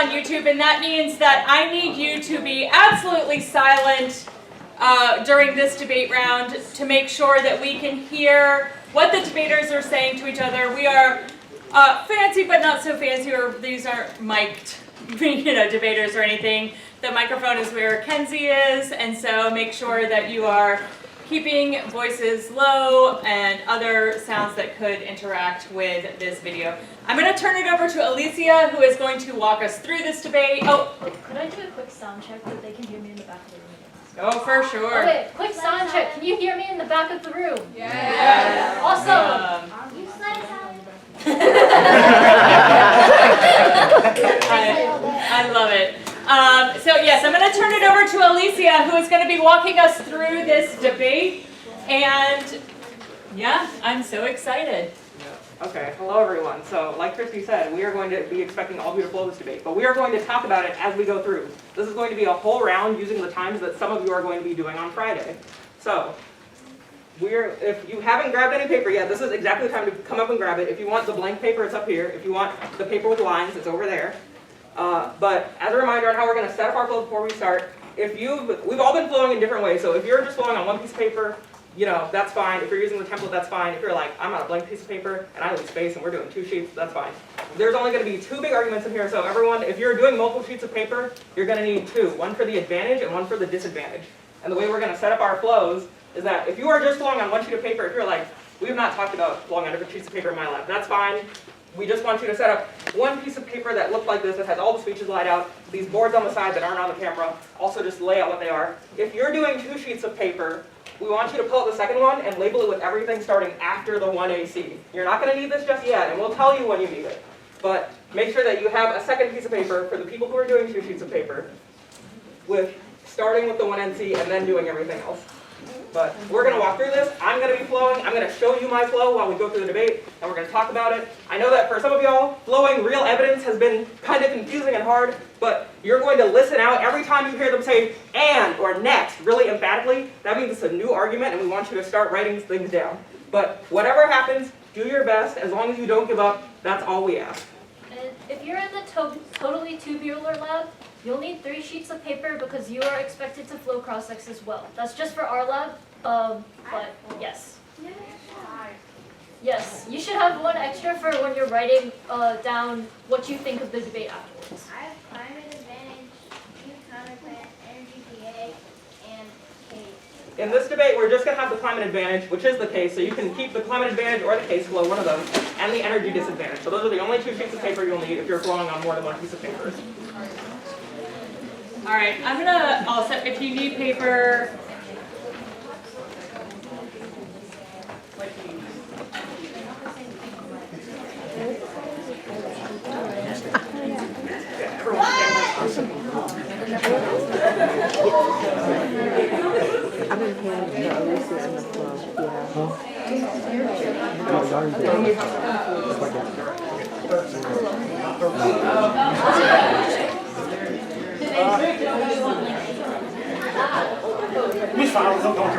on YouTube, and that means that I need you to be absolutely silent during this debate round to make sure that we can hear what the debaters are saying to each other. We are fancy but not so fancy, or these aren't mic'd debaters or anything. The microphone is where Kenzie is, and so make sure that you are keeping voices low and other sounds that could interact with this video. I'm going to turn it over to Elysia, who is going to walk us through this debate. Oh, could I do a quick sound check that they can hear me in the back of the room? Oh, for sure. Okay, quick sound check. Can you hear me in the back of the room? Yeah. Awesome. I love it. So yes, I'm going to turn it over to Elysia, who is going to be walking us through this debate. And yeah, I'm so excited. Okay, hello everyone. So like Christy said, we are going to be expecting all of you to follow this debate, but we are going to talk about it as we go through. This is going to be a whole round using the times that some of you are going to be doing on Friday. So if you haven't grabbed any paper yet, this is exactly the time to come up and grab it. If you want the blank paper, it's up here. If you want the paper with lines, it's over there. But as a reminder on how we're going to set up our flow before we start, we've all been flowing in different ways, so if you're just flowing on one piece of paper, that's fine. If you're using the template, that's fine. If you're like, I'm on a blank piece of paper and I leave space and we're doing 2 sheets, that's fine. There's only going to be 2 big arguments in here, so everyone, if you're doing multiple sheets of paper, you're going to need 2. One for the advantage and one for the disadvantage. And the way we're going to set up our flows is that if you are just flowing on 1 sheet of paper, if you're like, we have not talked about flowing on different sheets of paper in my lab, that's fine. We just want you to set up 1 piece of paper that looks like this, that has all the speeches laid out, these boards on the side that aren't on the camera, also just lay out what they are. If you're doing 2 sheets of paper, we want you to pull out the second one and label it with everything starting after the 1AC. You're not going to need this just yet, and we'll tell you when you need it. But make sure that you have a second piece of paper for the people who are doing 2 sheets of paper, starting with the 1NC and then doing everything else. But we're going to walk through this. I'm going to be flowing. I'm going to show you my flow while we go through the debate, and we're going to talk about it. I know that for some of y'all, flowing real evidence has been kind of confusing and hard, but you're going to listen out every time you hear them say "and" or "next" really emphatically. That means it's a new argument, and we want you to start writing things down. But whatever happens, do your best. As long as you don't give up, that's all we ask. And if you're in the totally tubular lab, you'll need 3 sheets of paper because you are expected to flow cross-sects as well. That's just for our lab, but yes. Yes, you should have 1 extra for when you're writing down what you think of the debate afterwards. I have climate advantage, counter plant, energy PA, and case. In this debate, we're just going to have the climate advantage, which is the case, so you can keep the climate advantage or the case flow, one of those, and the energy disadvantage. So those are the only 2 sheets of paper you'll need if you're flowing on more than 1 piece of paper. All right, I'm going to also, if you need paper, I've been hearing the Elysia in the flow, Miss Fowler, don't come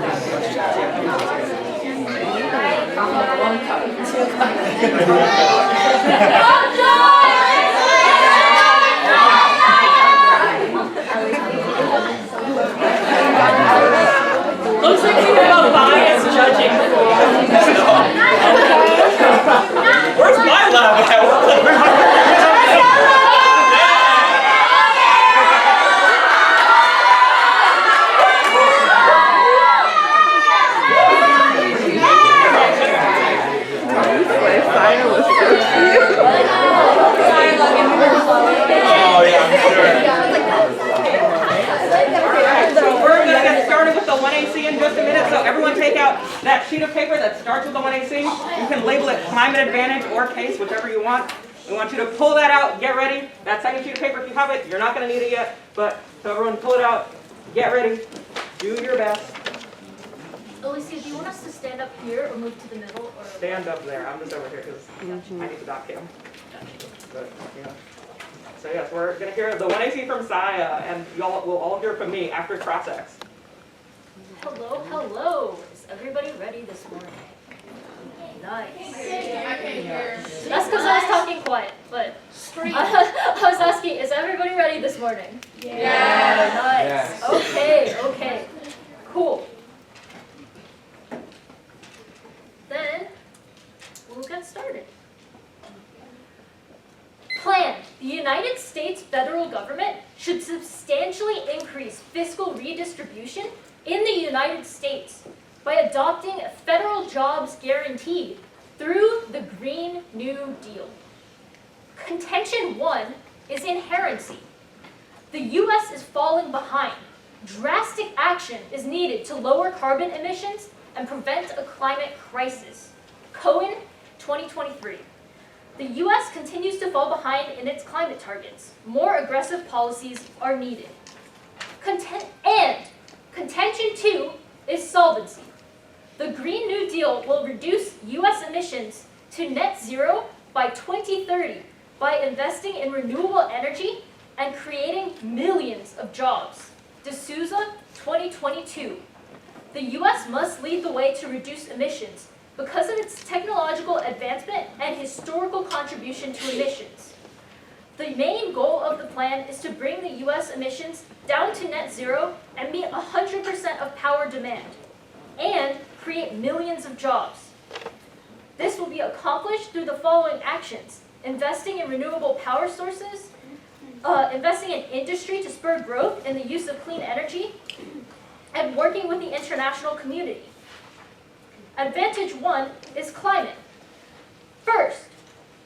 looks like you have a bias judging. Where's my lab at? Oh, yeah, I'm sure. Alright, so we're going to get started with the 1AC in just a minute. So everyone take out that sheet of paper that starts with the 1AC. You can label it climate advantage or case, whichever you want. We want you to pull that out, get ready. That second sheet of paper, if you have it, you're not going to need it yet. But so everyone pull it out, get ready, do your best. Elysia, do you want us to stand up here or move to the middle? Or Stand up there. I'm just over here because I need the doc cam. But, yeah. So yes, we're going to hear the 1AC from Saya, and y'all will all hear from me after cross-X. hello, hello. Is everybody ready this morning? Nice. I can hear. That's because I was talking quiet, but I was asking, is everybody ready this morning? Yeah. Nice. Yes. Okay. Cool. Then we'll get started. Plan. The United States federal government should substantially increase fiscal redistribution in the United States by adopting a federal jobs guarantee through the Green New Deal. Contention 1 is inherency. The U.S. is falling behind. Drastic action is needed to lower carbon emissions and prevent a climate crisis. Cohen, 2023. The U.S. continues to fall behind in its climate targets. More aggressive policies are needed. Contention 2 is solvency. The Green New Deal will reduce U.S. emissions to net zero by 2030 by investing in renewable energy and creating millions of jobs. D'Souza, 2022. The U.S. must lead the way to reduce emissions because of its technological advancement and historical contribution to emissions. The main goal of the plan is to bring the U.S. emissions down to net zero and meet 100% of power demand, and create millions of jobs. This will be accomplished through the following actions: investing in renewable power sources, investing in industry to spur growth in the use of clean energy, and working with the international community. Advantage 1 is climate. First,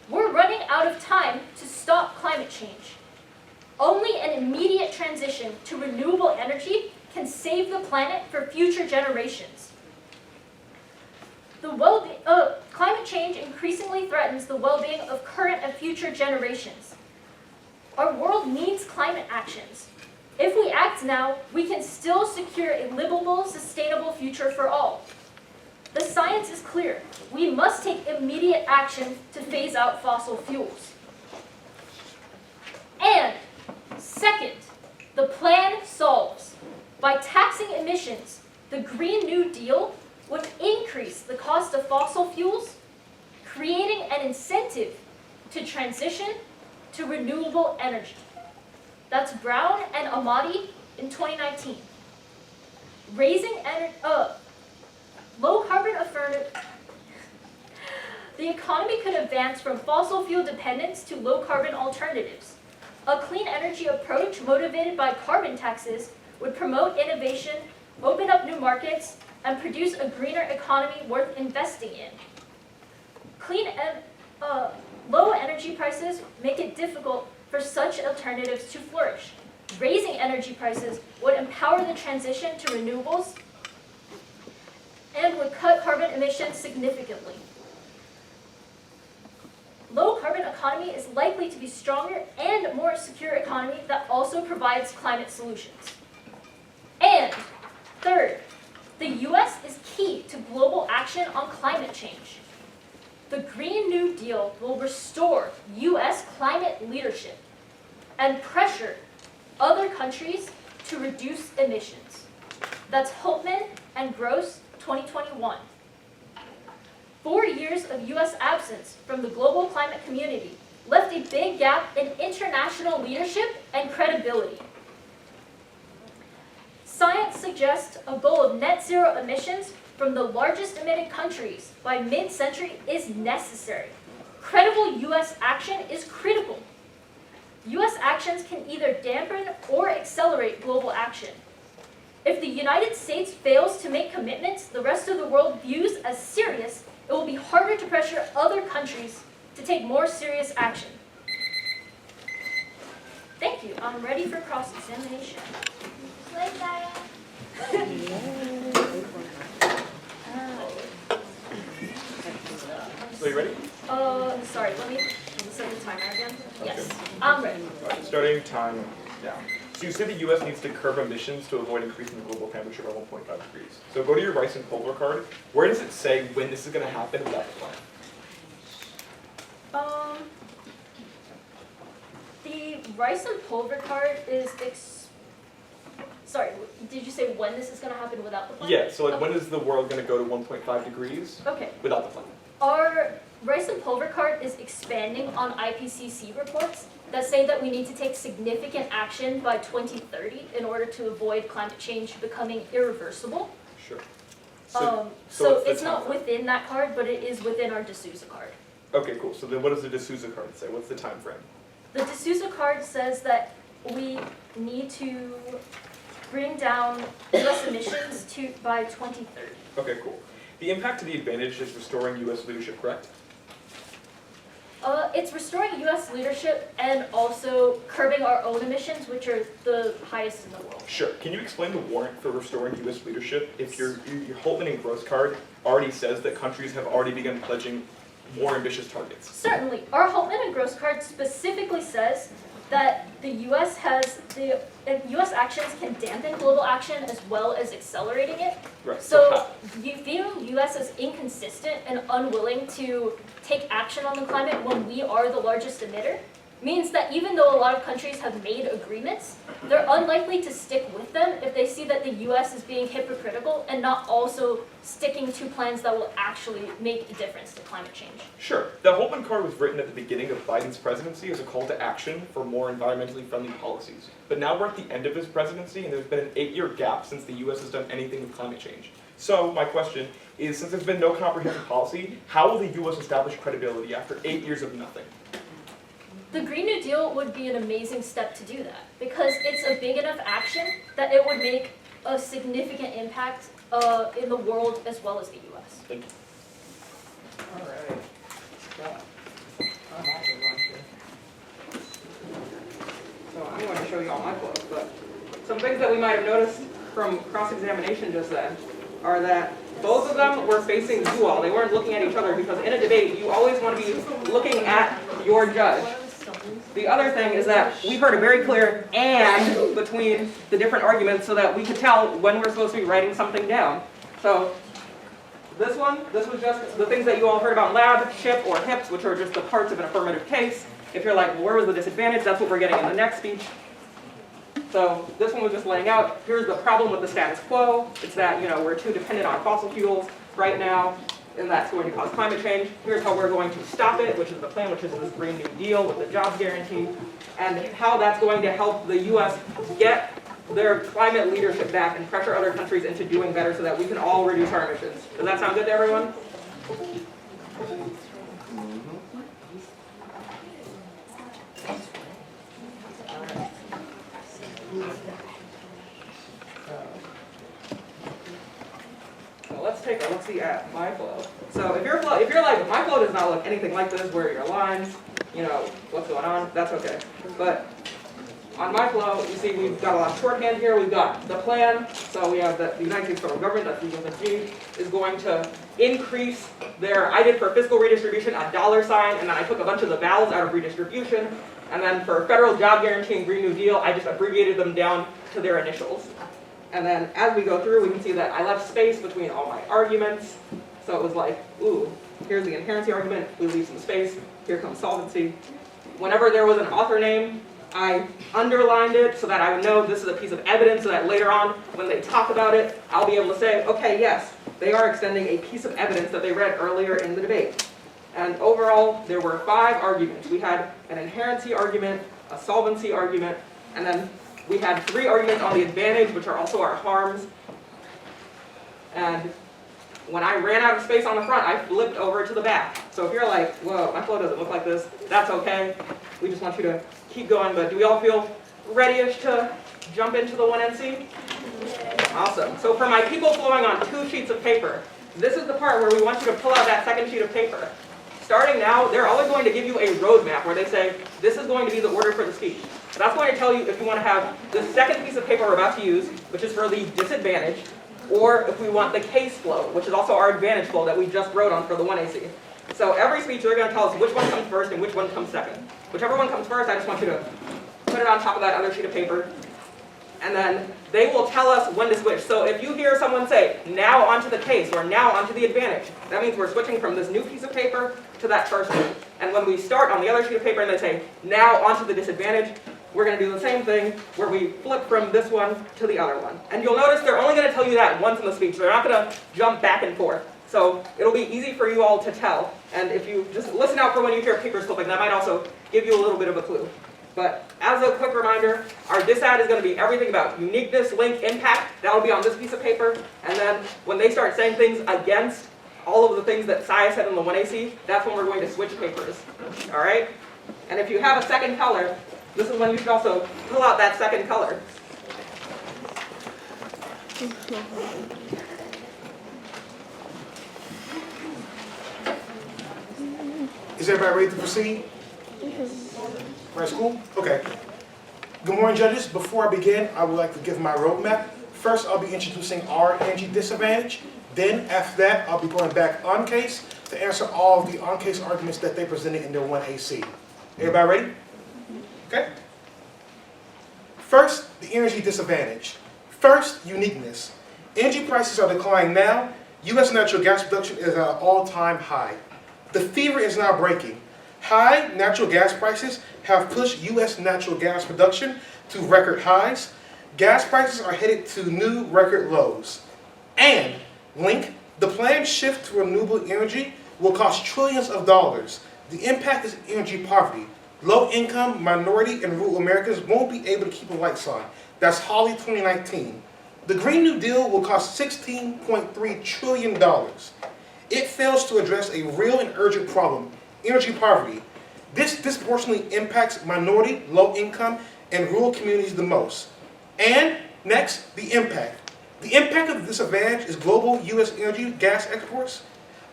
we're running out of time to stop climate change. Only an immediate transition to renewable energy can save the planet for future generations. Climate change increasingly threatens the well-being of current and future generations. Our world needs climate actions. If we act now, we can still secure a livable, sustainable future for all. The science is clear. We must take immediate action to phase out fossil fuels. And second, the plan solves. By taxing emissions, the Green New Deal would increase the cost of fossil fuels, creating an incentive to transition to renewable energy. That's Brown and Amati in 2019. Low carbon affirmative. The economy could advance from fossil fuel dependence to low carbon alternatives. A clean energy approach motivated by carbon taxes would promote innovation, open up new markets, and produce a greener economy worth investing in. Low energy prices make it difficult for such alternatives to flourish. Raising energy prices would empower the transition to renewables and would cut carbon emissions significantly. Low carbon economy is likely to be stronger and more secure economy that also provides climate solutions. And third, the U.S. is key to global action on climate change. The Green New Deal will restore U.S. climate leadership and pressure other countries to reduce emissions. That's Holtman and Gross, 2021. 4 years of U.S. absence from the global climate community left a big gap in international leadership and credibility. Science suggests a goal of net zero emissions from the largest emitting countries by mid-century is necessary. Credible U.S. action is critical. U.S. actions can either dampen or accelerate global action. If the United States fails to make commitments the rest of the world views as serious, it will be harder to pressure other countries to take more serious action. Thank you. I'm ready for cross-examination. Wait, Diane. So you ready? Sorry, let me set the timer again. Yes, I'm ready. Alright, starting time now. So you say the U.S. needs to curb emissions to avoid increasing the global temperature by 1.5 degrees. So go to your rice and pulver card. Where does it say when this is going to happen without the plan? The rice and pulver card is sorry, did you say when this is going to happen without the plan? Yeah, so like Okay. when is the world going to go to 1.5 degrees Okay. without the plan? Our rice and pulver cart is expanding on IPCC reports that say that we need to take significant action by 2030 in order to avoid climate change becoming irreversible. Sure. So what's the it's not timeframe? within that card, but it is within our D'Souza card. Okay, cool. So then what does the D'Souza card say? What's the time frame? The D'Souza card says that we need to bring down US emissions by 2030. Okay, cool. The impact to the advantage is restoring U.S. leadership, correct? It's restoring US leadership and also curbing our own emissions, which are the highest in the world. Sure. Can you explain the warrant for restoring U.S. leadership if your Holtman and Gross card already says that countries have already begun pledging more ambitious targets? Certainly. Our Holtman and Gross card specifically says that the US US actions can dampen global action as well as accelerating it. Right. So viewing US as inconsistent and unwilling to take action on the climate when we are the largest emitter means that even though a lot of countries have made agreements, they're unlikely to stick with them if they see that the US is being hypocritical and not also sticking to plans that will actually make a difference to climate change. Sure. The Holtman card was written at the beginning of Biden's presidency as a call to action for more environmentally friendly policies. But now we're at the end of his presidency and there's been an 8-year gap since the US has done anything with climate change. So my question is, since there's been no comprehensive policy, how will the US establish credibility after 8 years of nothing? The Green New Deal would be an amazing step to do that because it's a big enough action that it would make a significant impact in the world as well as the US. Thank you. All right. So I'm going to show you all my quotes, but some things that we might have noticed from cross-examination just then are that both of them were facing you all. They weren't looking at each other because in a debate, you always want to be looking at your judge. The other thing is that we heard a very clear "and" between the different arguments so that we could tell when we're supposed to be writing something down. So this was just the things that you all heard about lab, SHIP, or HIPS, which are just the parts of an affirmative case. If you're like, well, where was the disadvantage? That's what we're getting in the next speech. So this one was just laying out, here's the problem with the status quo. It's that, we're too dependent on fossil fuels right now, and that's going to cause climate change. Here's how we're going to stop it, which is the plan, which is this Green New Deal with the jobs guarantee, and how that's going to help the U.S. get their climate leadership back and pressure other countries into doing better so that we can all reduce our emissions. Does that sound good to everyone? So let's take a look at my flow. So if you're like, my flow does not look anything like this, where your lines, what's going on, that's okay. But on my flow, you see we've got a lot of shorthand here. We've got the plan. So we have that the United States federal government, that's the is going to increase their, I did for fiscal redistribution a $sign, and then I took a bunch of the vowels out of redistribution. And then for federal job guarantee and Green New Deal, I just abbreviated them down to their initials. And then as we go through, we can see that I left space between all my arguments. So it was like, ooh, here's the inherency argument, we leave some space, here comes solvency. Whenever there was an author name, I underlined it so that I would know this is a piece of evidence so that later on, when they talk about it, I'll be able to say, okay, yes, they are extending a piece of evidence that they read earlier in the debate. And overall, there were 5 arguments. We had an inherency argument, a solvency argument, and then we had 3 arguments on the advantage, which are also our harms. And when I ran out of space on the front, I flipped over to the back. So if you're like, whoa, my flow doesn't look like this, that's okay. We just want you to keep going. But do we all feel ready-ish to jump into the 1NC? Awesome. So for my people flowing on 2 sheets of paper, this is the part where we want you to pull out that second sheet of paper. Starting now, they're always going to give you a roadmap where they say, this is going to be the order for the speech. That's going to tell you if you want to have the second piece of paper we're about to use, which is for the disadvantage, or if we want the case flow, which is also our advantage flow that we just wrote on for the 1AC. So every speech, they're going to tell us which one comes first and which one comes second. Whichever one comes first, I just want you to put it on top of that other sheet of paper. And then they will tell us when to switch. So if you hear someone say, now onto the case, or now onto the advantage, that means we're switching from this new piece of paper to that first one. And when we start on the other sheet of paper and they say, now onto the disadvantage, we're going to do the same thing where we flip from this one to the other one. And you'll notice they're only going to tell you that once in the speech. They're not going to jump back and forth. So it'll be easy for you all to tell. And if you just listen out for when you hear papers flipping, that might also give you a little bit of a clue. But as a quick reminder, our disad is going to be everything about uniqueness, link, impact. That'll be on this piece of paper. And then when they start saying things against all of the things that Saya said in the 1AC, that's when we're going to switch papers. All right? And if you have a second color, this is when you should also pull out that second color. Is everybody ready to proceed? Right, school? Okay. Good morning, judges. Before I begin, I would like to give my roadmap. First, I'll be introducing our energy disadvantage. Then, after that, I'll be going back on case to answer all of the on case arguments that they presented in their 1AC. Everybody ready? Okay. First, the energy disadvantage. First, uniqueness. Energy prices are declining now. U.S. natural gas production is at an all-time high. The fever is now breaking. High natural gas prices have pushed U.S. natural gas production to record highs. Gas prices are headed to new record lows. And, link, the planned shift to renewable energy will cost trillions of dollars. The impact is energy poverty. Low-income, minority, and rural Americans won't be able to keep the lights on. That's Holly 2019. The Green New Deal will cost $16.3 trillion. It fails to address a real and urgent problem, energy poverty. This disproportionately impacts minority, low-income, and rural communities the most. And, next, the impact. The impact of the disadvantage is global U.S. energy gas exports,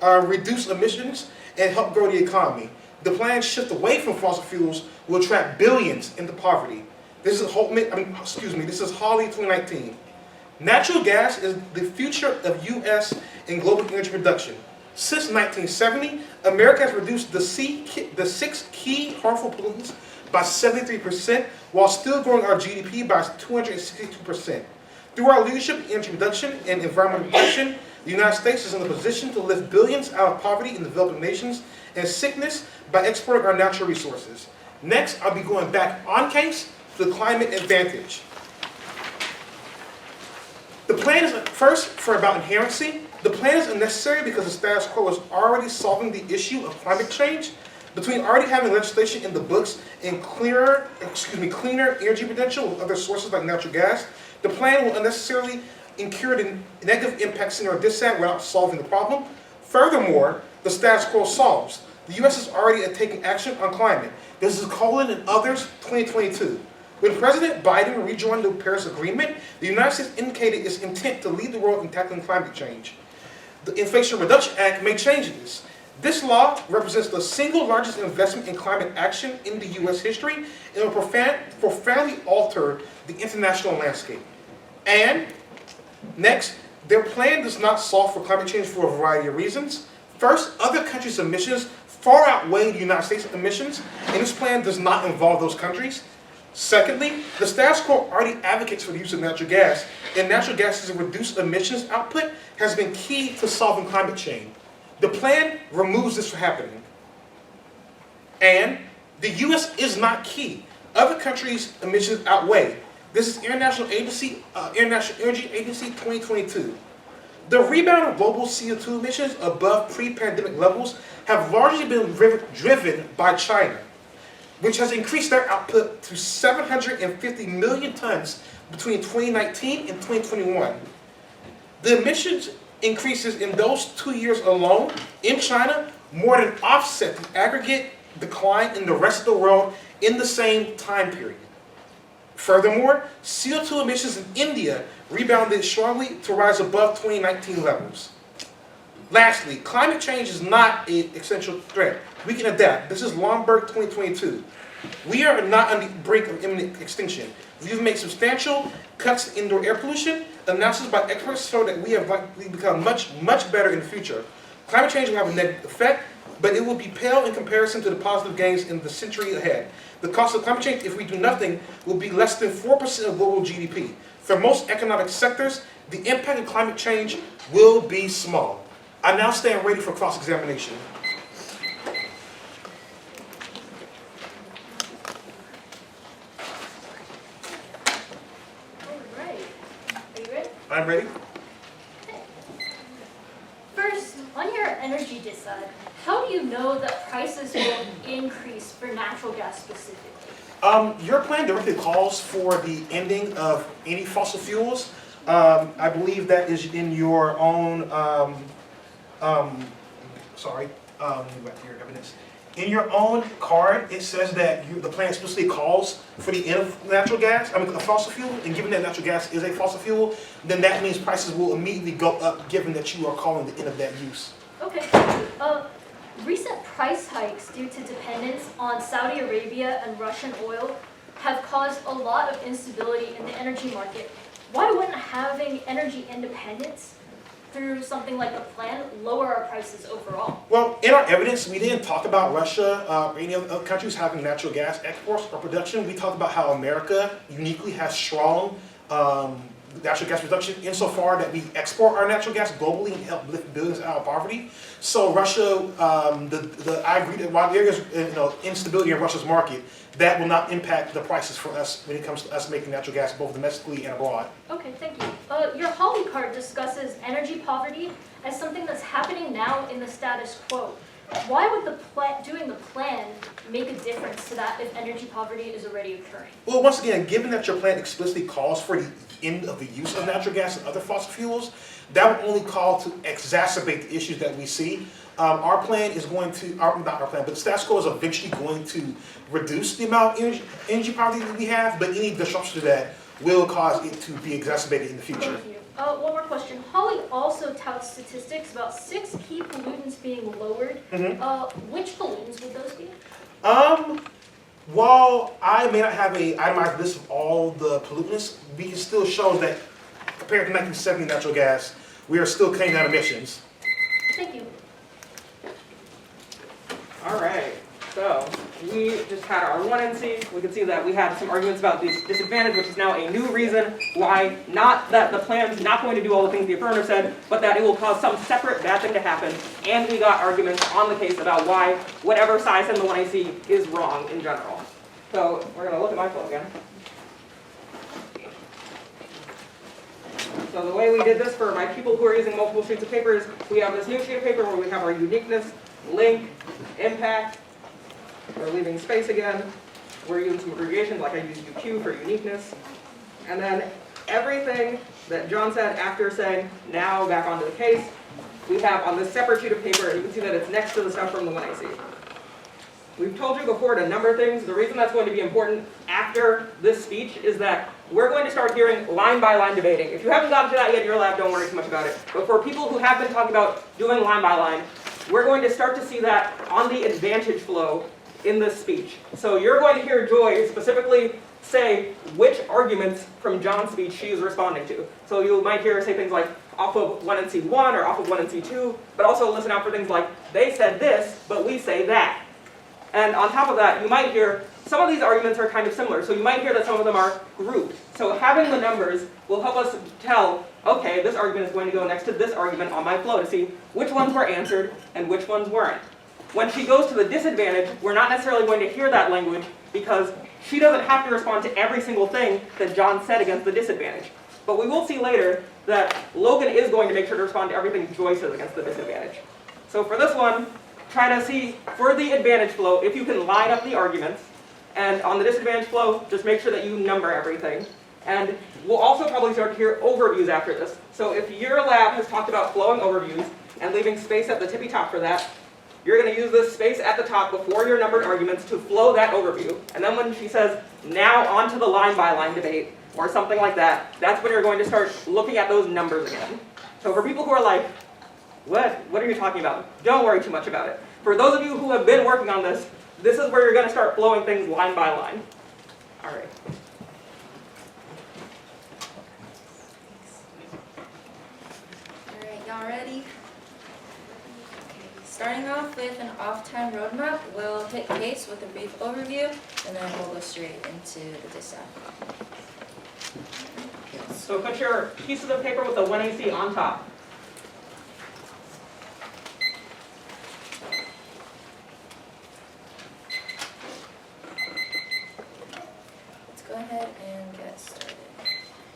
reduce emissions, and help grow the economy. The planned shift away from fossil fuels will trap billions into poverty. This is Holly 2019. Natural gas is the future of U.S. and global energy production. Since 1970, America has reduced the 6 key harmful pollutants by 73%, while still growing our GDP by 262%. Through our leadership in energy production and environmental protection, the United States is in a position to lift billions out of poverty in developing nations and sickness by exporting our natural resources. Next, I'll be going back on case to the climate advantage. The plan is, first, for about inherency. The plan is unnecessary because the status quo is already solving the issue of climate change. Between already having legislation in the books and cleaner energy potential with other sources like natural gas, the plan will unnecessarily incur the negative impacts in our dissent without solving the problem. Furthermore, the status quo solves. The U.S. is already taking action on climate. This is Colin and others 2022. When President Biden rejoined the Paris Agreement, the United States indicated its intent to lead the world in tackling climate change. The Inflation Reduction Act may change this. This law represents the single largest investment in climate action in the U.S. history and will profoundly alter the international landscape. And, next, their plan does not solve for climate change for a variety of reasons. First, other countries' emissions far outweigh the United States emissions, and this plan does not involve those countries. Secondly, the status quo already advocates for the use of natural gas, and natural gas's reduced emissions output has been key to solving climate change. The plan removes this from happening. And the U.S. is not key. Other countries' emissions outweigh. This is International Energy Agency 2022. The rebound of global CO2 emissions above pre-pandemic levels have largely been driven by China, which has increased their output to 750 million tons between 2019 and 2021. The emissions increases in those 2 years alone in China more than offset the aggregate decline in the rest of the world in the same time period. Furthermore, CO2 emissions in India rebounded strongly to rise above 2019 levels. Lastly, climate change is not an essential threat. We can adapt. This is Lomberg 2022. We are not on the brink of imminent extinction. We've made substantial cuts in indoor air pollution. Analysis by experts show that we have likely become much better in the future. Climate change will have a negative effect, but it will be pale in comparison to the positive gains in the century ahead. The cost of climate change, if we do nothing, will be less than 4% of global GDP. For most economic sectors, the impact of climate change will be small. I now stand ready for cross-examination. Alright. Are you ready? I'm ready. First, energy decide, how do you know that prices will increase for natural gas specifically? Your plan directly calls for the ending of any fossil fuels. I believe that is in your own, let me go back to your evidence. In your own card, it says that the plan explicitly calls for the end of natural gas, a fossil fuel, and given that natural gas is a fossil fuel, then that means prices will immediately go up given that you are calling the end of that use. Okay. Recent price hikes due to dependence on Saudi Arabia and Russian oil have caused a lot of instability in the energy market. Why wouldn't having energy independence through something like a plan lower our prices overall? Well, in our evidence, we didn't talk about Russia or any other countries having natural gas exports or production. We talked about how America uniquely has strong natural gas production insofar that we export our natural gas globally and help lift billions out of poverty. So Russia, I agree that while there is instability in Russia's market, that will not impact the prices for us when it comes to us making natural gas both domestically and abroad. Okay, thank you. Your Holly card discusses energy poverty as something that's happening now in the status quo. Why would doing the plan make a difference to that if energy poverty is already occurring? Well, once again, given that your plan explicitly calls for the end of the use of natural gas and other fossil fuels, that will only call to exacerbate the issues that we see. Our plan is going to, not our plan, but the status quo is eventually going to reduce the amount of energy poverty that we have, but any disruption to that will cause it to be exacerbated in the future. Thank you. One more question. Holly also touts statistics about 6 key pollutants being lowered. Which pollutants would those be? While I may not have an itemized list of all the pollutants, we can still show that compared to 1970 natural gas, we are still cutting down emissions. Thank you. All right, so we just had our 1NC. We can see that we had some arguments about this disadvantage, which is now a new reason why not that the plan's not going to do all the things the affirmative said, but that it will cause some separate bad thing to happen. And we got arguments on the case about why whatever size in the 1AC is wrong in general. So we're going to look at my flow again. So the way we did this for my people who are using multiple sheets of paper is we have this new sheet of paper where we have our uniqueness, link, impact. We're leaving space again. We're using some abbreviations, like I used UQ for uniqueness. And then everything that John said after saying now back onto the case, we have on this separate sheet of paper, and you can see that it's next to the stuff from the 1AC. We've told you before to number things. The reason that's going to be important after this speech is that we're going to start hearing line-by-line debating. If you haven't gotten to that yet in your lab, don't worry too much about it. But for people who have been talking about doing line-by-line, we're going to start to see that on the advantage flow in this speech. So you're going to hear Joy specifically say which arguments from John's speech she is responding to. So you might hear her say things like off of 1NC1 or off of 1NC2, but also listen out for things like they said this, but we say that. And on top of that, you might hear some of these arguments are kind of similar. So you might hear that some of them are grouped. So having the numbers will help us tell, okay, this argument is going to go next to this argument on my flow to see which ones were answered and which ones weren't. When she goes to the disadvantage, we're not necessarily going to hear that language because she doesn't have to respond to every single thing that John said against the disadvantage. But we will see later that Logan is going to make sure to respond to everything Joy says against the disadvantage. So for this one, try to see for the advantage flow if you can line up the arguments. And on the disadvantage flow, just make sure that you number everything. And we'll also probably start to hear overviews after this. So if your lab has talked about flowing overviews and leaving space at the tippy top for that, you're going to use this space at the top before your numbered arguments to flow that overview. And then when she says, now onto the line-by-line debate, or something like that, that's when you're going to start looking at those numbers again. So for people who are like, what are you talking about? Don't worry too much about it. For those of you who have been working on this, this is where you're going to start flowing things line by line. All right. All right, y'all ready? Starting off with an off-time roadmap, we'll hit case with a brief overview, and then we'll go straight into the dissect. So put your pieces of paper with the 1AC on top. Let's go ahead and get started.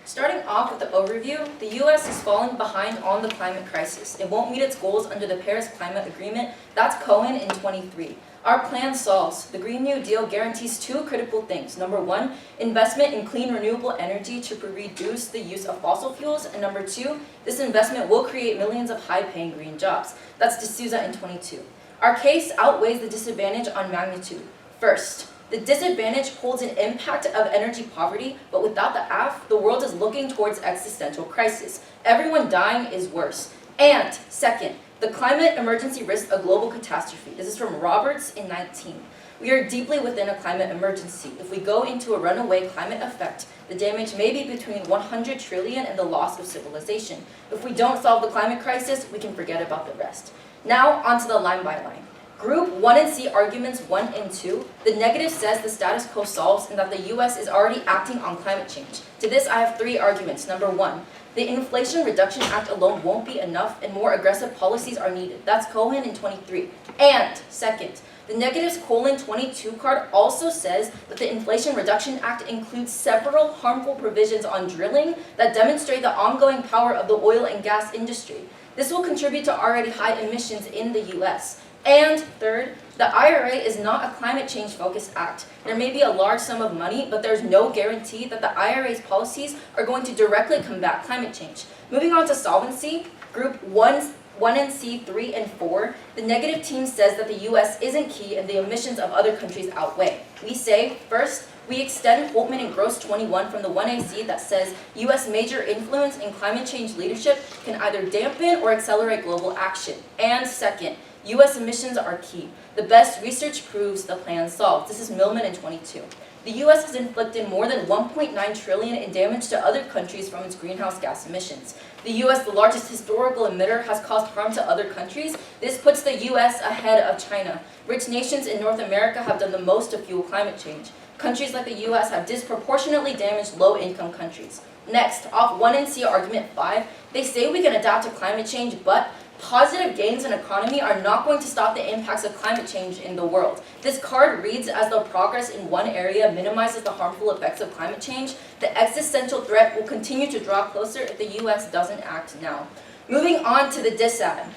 Starting off with the overview, the US is falling behind on the climate crisis. It won't meet its goals under the Paris Climate Agreement. That's Cohen in 23. Our plan solves. The Green New Deal guarantees two critical things. Number one, investment in clean renewable energy to reduce the use of fossil fuels. And number two, this investment will create millions of high-paying green jobs. That's D'Souza in 22. Our case outweighs the disadvantage on magnitude. First, the disadvantage holds an impact of energy poverty, but without the AF, the world is looking towards existential crisis. Everyone dying is worse. And second, the climate emergency risks a global catastrophe. This is from Roberts in 19. We are deeply within a climate emergency. If we go into a runaway climate effect, the damage may be between 100 trillion and the loss of civilization. If we don't solve the climate crisis, we can forget about the rest. Now, onto the line by line. Group 1 and C arguments 1 and 2, the negative says the status quo solves and that the US is already acting on climate change. To this, I have 3 arguments. Number 1, the Inflation Reduction Act alone won't be enough and more aggressive policies are needed. That's Cohen in 23. And second, the negatives colon 22 card also says that the Inflation Reduction Act includes several harmful provisions on drilling that demonstrate the ongoing power of the oil and gas industry. This will contribute to already high emissions in the US. And third, the IRA is not a climate change focused act. There may be a large sum of money, but there's no guarantee that the IRA's policies are going to directly combat climate change. Moving on to solvency, group 1 and C, 3 and 4, the negative team says that the US isn't key and the emissions of other countries outweigh. We say, first, we extend Holtman and Gross 21 from the 1AC that says US major influence in climate change leadership can either dampen or accelerate global action. And second, US emissions are key. The best research proves the plan solves. This is Millman in 22. The US has inflicted more than 1.9 trillion in damage to other countries from its greenhouse gas emissions. The US, the largest historical emitter, has caused harm to other countries. This puts the US ahead of China. Rich nations in North America have done the most to fuel climate change. Countries like the US have disproportionately damaged low-income countries. Next, off 1 and C argument 5, they say we can adapt to climate change, but positive gains in economy are not going to stop the impacts of climate change in the world. This card reads as though progress in one area minimizes the harmful effects of climate change. The existential threat will continue to draw closer if the US doesn't act now. Moving on to the disad.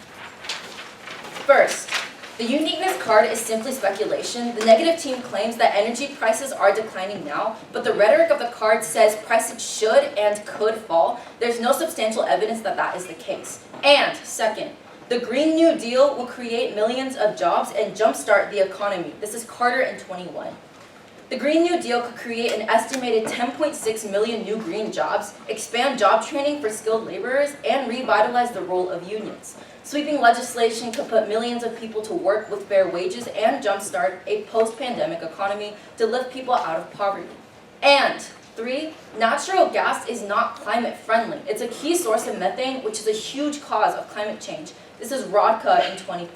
First, the uniqueness card is simply speculation. The negative team claims that energy prices are declining now, but the rhetoric of the card says prices should and could fall. There's no substantial evidence that that is the case. And second, the Green New Deal will create millions of jobs and jumpstart the economy. This is Carter in 21. The Green New Deal could create an estimated 10.6 million new green jobs, expand job training for skilled laborers, and revitalize the role of unions. Sweeping legislation could put millions of people to work with fair wages and jumpstart a post-pandemic economy to lift people out of poverty. And 3, natural gas is not climate friendly. It's a key source of methane, which is a huge cause of climate change. This is Rodka in 23.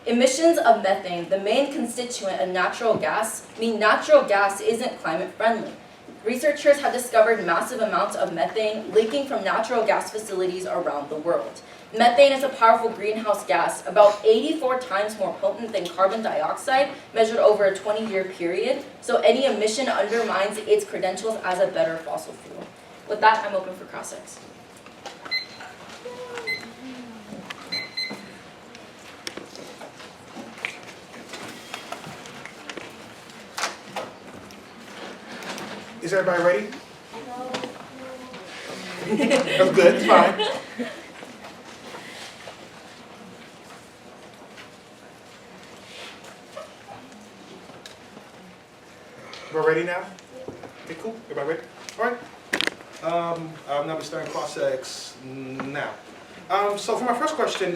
Emissions of methane, the main constituent of natural gas, mean natural gas isn't climate friendly. Researchers have discovered massive amounts of methane leaking from natural gas facilities around the world. Methane is a powerful greenhouse gas, about 84 times more potent than carbon dioxide, measured over a 20-year period, so any emission undermines its credentials as a better fossil fuel. With that, I'm open for cross-ex. Is everybody ready? That's good, it's fine. Everybody ready now? Okay, cool. Everybody ready? All right. I'm now starting cross-ex now. So for my first question,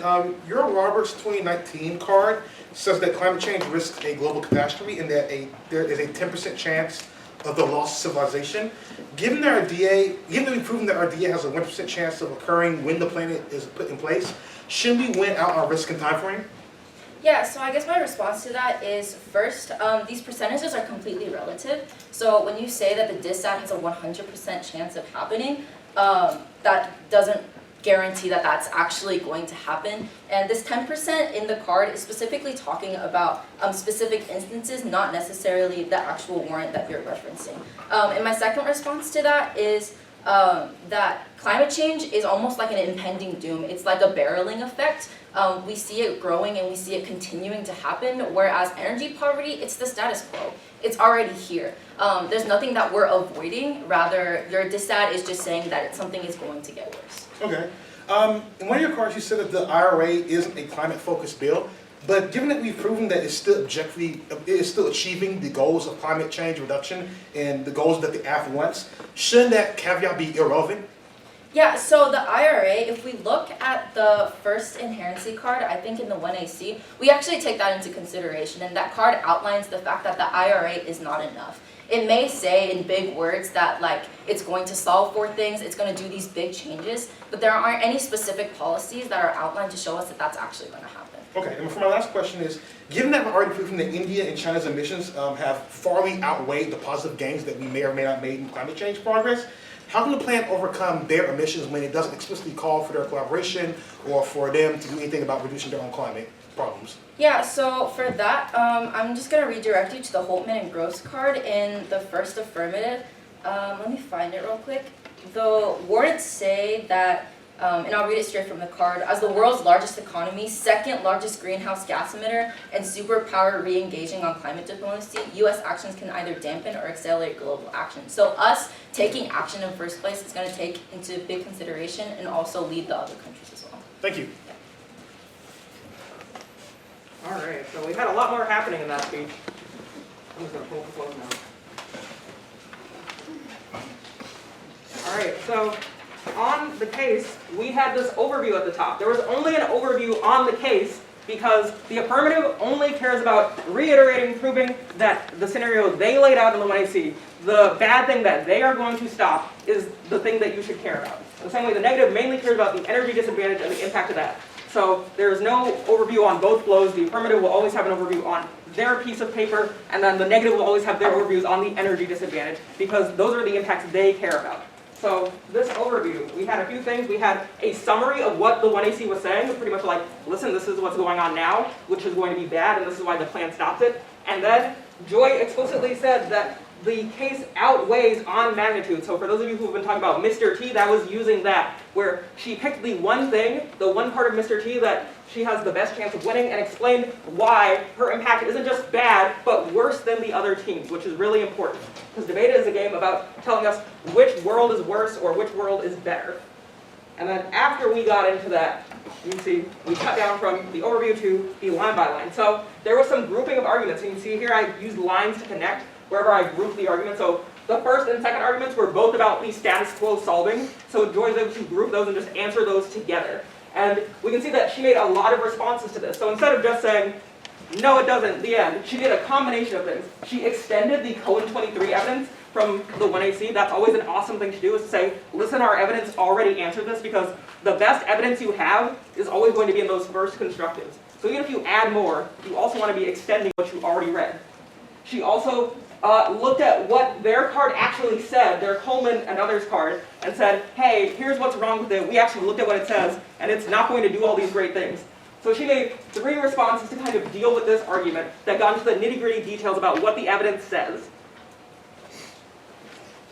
your Roberts 2019 card says that climate change risks a global catastrophe and that there is a 10% chance of the loss of civilization. Given that we've proven that our DA has a 1% chance of occurring when the planet is put in place, shouldn't we win out our risk and time frame? Yeah, so I guess my response to that is, first, these percentages are completely relative. So when you say that the DISAT has a 100% chance of happening, that doesn't guarantee that that's actually going to happen. And this 10% in the card is specifically talking about specific instances, not necessarily the actual warrant that you're referencing. And my second response to that is, that climate change is almost like an impending doom. It's like a barreling effect. We see it growing and we see it continuing to happen, whereas energy poverty, it's the status quo. It's already here. There's nothing that we're avoiding, rather your dissat is just saying that something is going to get worse. Okay. In one of your cards, you said that the IRA isn't a climate-focused bill, but given that we've proven that it's still achieving the goals of climate change reduction and the goals that the AF wants, shouldn't that caveat be irrelevant? Yeah, so the IRA, if we look at the first inherency card, I think in the 1AC, we actually take that into consideration, and that card outlines the fact that the IRA is not enough. It may say in big words that like it's going to solve for things, it's going to do these big changes, but there aren't any specific policies that are outlined to show us that that's actually going to happen. Okay, and for my last question is, given that we're already proving that India and China's emissions have farly outweighed the positive gains that we may or may not made in climate change progress, how can the plan overcome their emissions when it doesn't explicitly call for their collaboration or for them to do anything about reducing their own climate problems? Yeah, so for that, I'm just going to redirect you to the Holtman and Gross card in the first affirmative. Let me find it real quick. The words say that, and I'll read it straight from the card, as the world's largest economy, second largest greenhouse gas emitter, and superpower re-engaging on climate diplomacy, U.S. actions can either dampen or accelerate global action. So us taking action in the first place is going to take into big consideration and also lead the other countries as well. Thank you. All right, so we had a lot more happening in that speech. I'm just going to pull the flow now. All right, so on the case, we had this overview at the top. There was only an overview on the case because the affirmative only cares about reiterating, proving that the scenario they laid out in the 1AC, the bad thing that they are going to stop, is the thing that you should care about. The same way the negative mainly cares about the energy disadvantage and the impact of that. So there is no overview on both flows. The affirmative will always have an overview on their piece of paper, and then the negative will always have their overviews on the energy disadvantage, because those are the impacts they care about. So this overview, we had a few things. We had a summary of what the 1AC was saying. It's pretty much like, listen, this is what's going on now, which is going to be bad, and this is why the plan stops it. And then Joy explicitly said that the case outweighs on magnitude. So for those of you who have been talking about Mr. T, that was using that, where she picked the one thing, the one part of Mr. T that she has the best chance of winning, and explained why her impact isn't just bad, but worse than the other teams, which is really important. Because debate is a game about telling us which world is worse or which world is better. And then after we got into that, you can see we cut down from the overview to the line by line. So there was some grouping of arguments. You can see here I used lines to connect wherever I grouped the arguments. So the first and second arguments were both about the status quo solving. So Joy was able to group those and just answer those together. And we can see that she made a lot of responses to this. So instead of just saying, no it doesn't, the end, she did a combination of things. She extended the Cohen 23 evidence from the 1AC. That's always an awesome thing to do, is to say, listen, our evidence already answered this, because the best evidence you have is always going to be in those first constructives. So even if you add more, you also want to be extending what you already read. She also looked at what their card actually said, their Coleman and others card, and said, hey, here's what's wrong with it. We actually looked at what it says, and it's not going to do all these great things. So she made 3 responses to kind of deal with this argument that got into the nitty-gritty details about what the evidence says.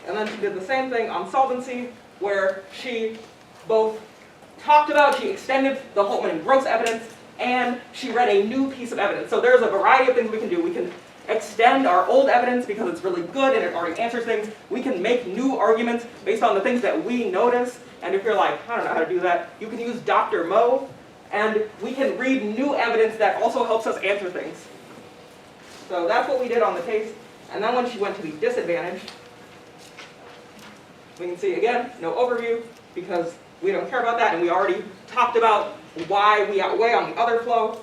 And then she did the same thing on solvency, where she both talked about, she extended the Holtman and Gross evidence, and she read a new piece of evidence. So there's a variety of things we can do. We can extend our old evidence because it's really good and it already answers things. We can make new arguments based on the things that we notice. And if you're like, I don't know how to do that, you can use Dr. Mo, and we can read new evidence that also helps us answer things. So that's what we did on the case. And then when she went to the disadvantage, we can see again, no overview, because we don't care about that, and we already talked about why we outweigh on the other flow.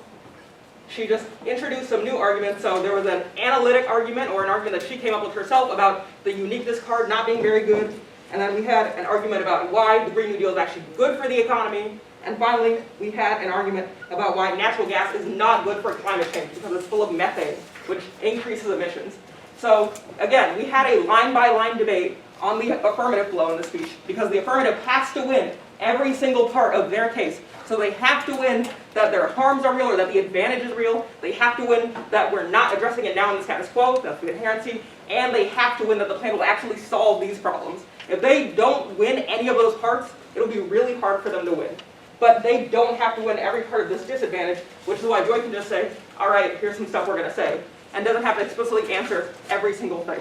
She just introduced some new arguments. So there was an analytic argument, or an argument that she came up with herself, about the uniqueness card not being very good. And then we had an argument about why the Green New Deal is actually good for the economy. And finally, we had an argument about why natural gas is not good for climate change, because it's full of methane, which increases emissions. So again, we had a line-by-line debate on the affirmative flow in the speech, because the affirmative has to win every single part of their case. So they have to win that their harms are real or that the advantage is real. They have to win that we're not addressing it now in the status quo, that's the inherency, and they have to win that the plan will actually solve these problems. If they don't win any of those parts, it'll be really hard for them to win. But they don't have to win every part of this disadvantage, which is why Joy can just say, all right, here's some stuff we're going to say, and doesn't have to explicitly answer every single thing.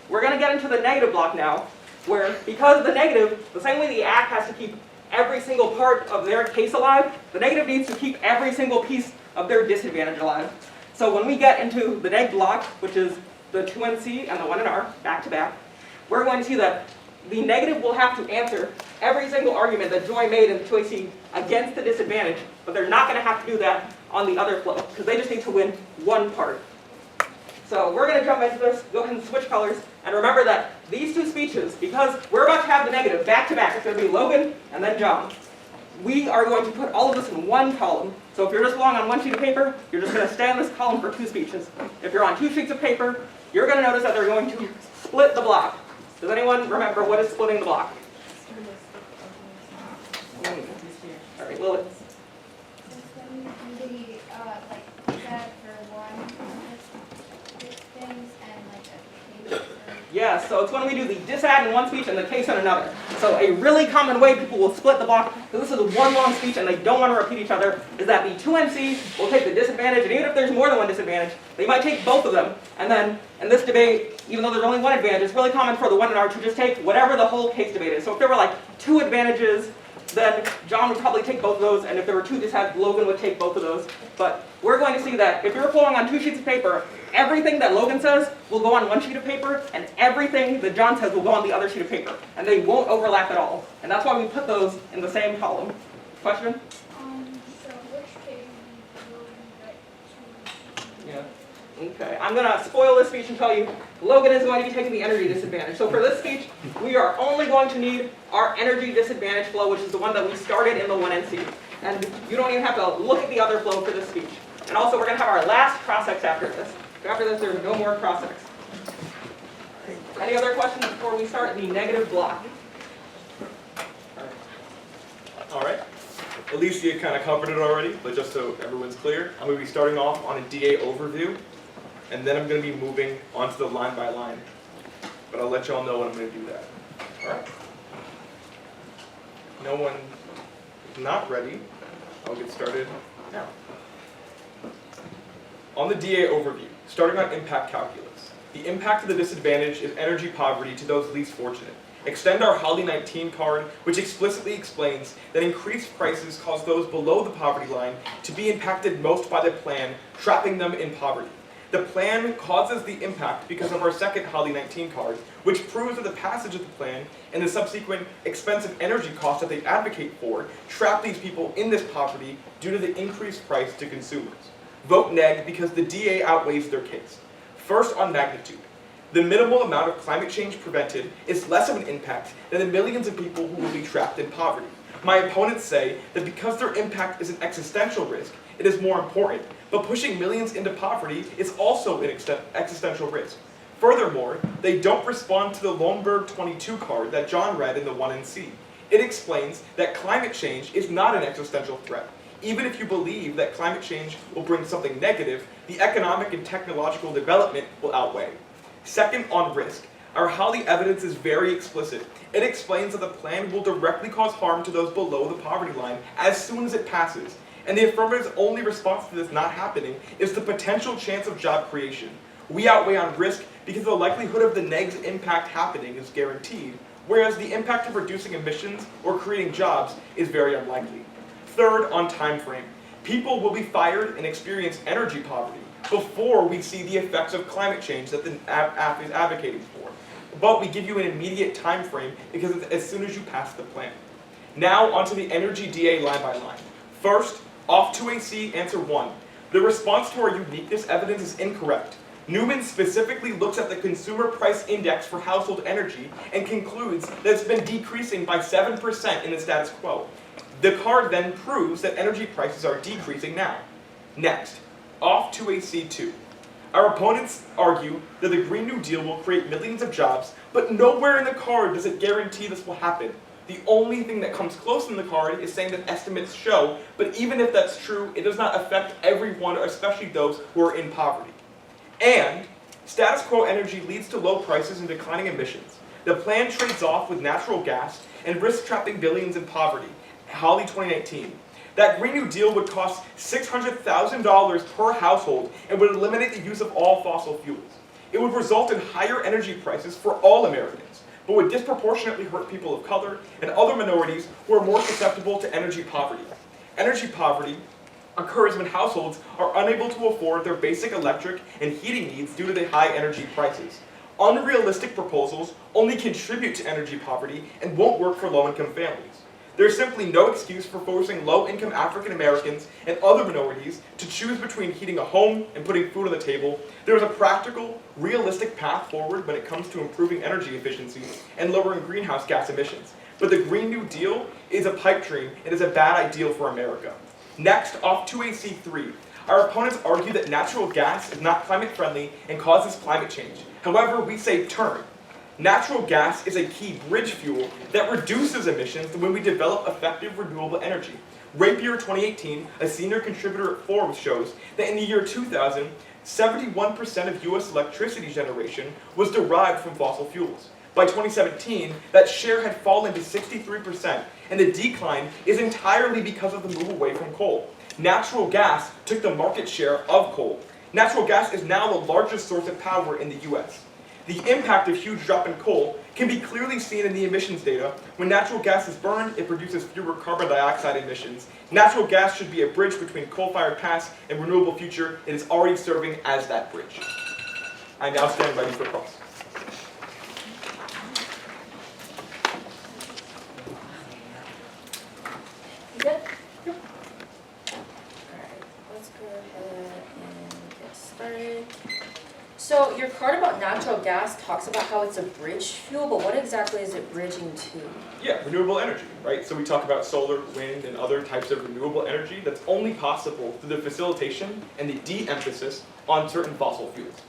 We're going to get into the negative block now, where because the negative, the same way the act has to keep every single part of their case alive, the negative needs to keep every single piece of their disadvantage alive. So when we get into the neg block, which is the 2 in C and the 1 in R, back to back, we're going to see that the negative will have to answer every single argument that Joy made in the 2AC against the disadvantage, but they're not going to have to do that on the other flow, because they just need to win one part. So we're going to jump into this, go ahead and switch colors, and remember that these two speeches, because we're about to have the negative back to back, it's going to be Logan and then John. We are going to put all of this in one column. So if you're just belong on one sheet of paper, you're just going to stay in this column for 2 speeches. If you're on 2 sheets of paper, you're going to notice that they're going to split the block. Does anyone remember what is splitting the block? All right, Lily. Yeah, so it's when we do the disadd in one speech and the case in another. So a really common way people will split the block, because this is one long speech and they don't want to repeat each other, is that the 2NC will take the disadvantage, and even if there's more than one disadvantage, they might take both of them. And then in this debate, even though there's only one advantage, it's really common for the 1 in R to just take whatever the whole case debate is. So if there were like 2 advantages, then John would probably take both of those, and if there were 2 disadd, Logan would take both of those. But we're going to see that if you're flowing on 2 sheets of paper, everything that Logan says will go on one sheet of paper, and everything that John says will go on the other sheet of paper. And they won't overlap at all. And that's why we put those in the same column. Question? So which paper do Logan get? Yeah. Okay, I'm going to spoil this speech and tell you, Logan is going to be taking the energy disadvantage. So for this speech, we are only going to need our energy disadvantage flow, which is the one that we started in the 1NC. And you don't even have to look at the other flow for this speech. And also, we're going to have our last cross-X after this. After this, there's no more cross-X. Any other questions before we start the negative block? All right. Elysia kind of covered it already, but just so everyone's clear, I'm going to be starting off on a DA overview, and then I'm going to be moving onto the line by line. But I'll let y'all know when I'm going to do that. All right. No one is not ready. I'll get started now. On the DA overview, starting on impact calculus. The impact of the disadvantage is energy poverty to those least fortunate. Extend our Holly 19 card, which explicitly explains that increased prices cause those below the poverty line to be impacted most by the plan, trapping them in poverty. The plan causes the impact because of our second Holly 19 card, which proves that the passage of the plan and the subsequent expensive energy costs that they advocate for trap these people in this poverty due to the increased price to consumers. Vote neg because the DA outweighs their case. First on magnitude. The minimal amount of climate change prevented is less of an impact than the millions of people who will be trapped in poverty. My opponents say that because their impact is an existential risk, it is more important, but pushing millions into poverty is also an existential risk. Furthermore, they don't respond to the Lohnberg 22 card that John read in the 1NC. It explains that climate change is not an existential threat. Even if you believe that climate change will bring something negative, the economic and technological development will outweigh. Second, on risk. Our Holly evidence is very explicit. It explains that the plan will directly cause harm to those below the poverty line as soon as it passes. And the affirmative's only response to this not happening is the potential chance of job creation. We outweigh on risk because the likelihood of the neg's impact happening is guaranteed, whereas the impact of reducing emissions or creating jobs is very unlikely. Third, on time frame. People will be fired and experience energy poverty before we see the effects of climate change that the app is advocating for. But we give you an immediate time frame because it's as soon as you pass the plan. Now onto the energy DA line by line. First, off 2AC, answer 1. The response to our uniqueness evidence is incorrect. Newman specifically looks at the consumer price index for household energy and concludes that it's been decreasing by 7% in the status quo. The card then proves that energy prices are decreasing now. Next, off 2AC2. Our opponents argue that the Green New Deal will create millions of jobs, but nowhere in the card does it guarantee this will happen. The The only thing that comes close in the card is saying that estimates show, but even if that's true, it does not affect everyone, especially those who are in poverty. And status quo energy leads to low prices and declining emissions. The plan trades off with natural gas and risks trapping billions in poverty. Holly 2019. That Green New Deal would cost $600,000 per household and would eliminate the use of all fossil fuels. It would result in higher energy prices for all Americans, but would disproportionately hurt people of color and other minorities who are more susceptible to energy poverty. Energy poverty occurs when households are unable to afford their basic electric and heating needs due to the high energy prices. Unrealistic proposals only contribute to energy poverty and won't work for low-income families. There's simply no excuse for forcing low-income African Americans and other minorities to choose between heating a home and putting food on the table. There is a practical, realistic path forward when it comes to improving energy efficiency and lowering greenhouse gas emissions. But the Green New Deal is a pipe dream and is a bad ideal for America. Next, off 2AC3. Our opponents argue that natural gas is not climate friendly and causes climate change. However, we say turn. Natural gas is a key bridge fuel that reduces emissions when we develop effective renewable energy. Rapier 2018, a senior contributor at Forbes, shows that in the year 2000, 71% of US electricity generation was derived from fossil fuels. By 2017, that share had fallen to 63%, and the decline is entirely because of the move away from coal. Natural gas took the market share of coal. Natural gas is now the largest source of power in the US. The impact of huge drop in coal can be clearly seen in the emissions data. When natural gas is burned, it produces fewer carbon dioxide emissions. Natural gas should be a bridge between coal-fired past and renewable future. It is already serving as that bridge. I now stand ready for cross. Good? Yep. Alright, let's go ahead and get started. So your card about natural gas talks about how it's a bridge fuel, but what exactly is it bridging to? Yeah, renewable energy, right? So we talk about solar, wind, and other types of renewable energy that's only possible through the facilitation and the de-emphasis on certain fossil fuels.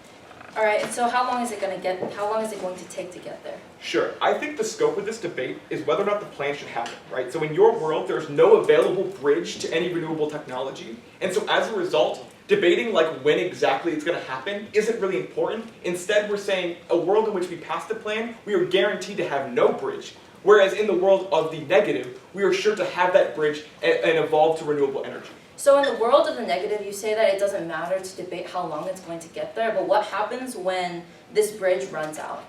All right, and so how long is it going to take to get there? Sure. I think the scope of this debate is whether or not the plan should happen, right? So in your world, there's no available bridge to any renewable technology. And so as a result, debating like when exactly it's going to happen isn't really important. Instead, we're saying a world in which we pass the plan, we are guaranteed to have no bridge. Whereas in the world of the negative, we are sure to have that bridge and evolve to renewable energy. So in the world of the negative, you say that it doesn't matter to debate how long it's going to get there, but what happens when this bridge runs out?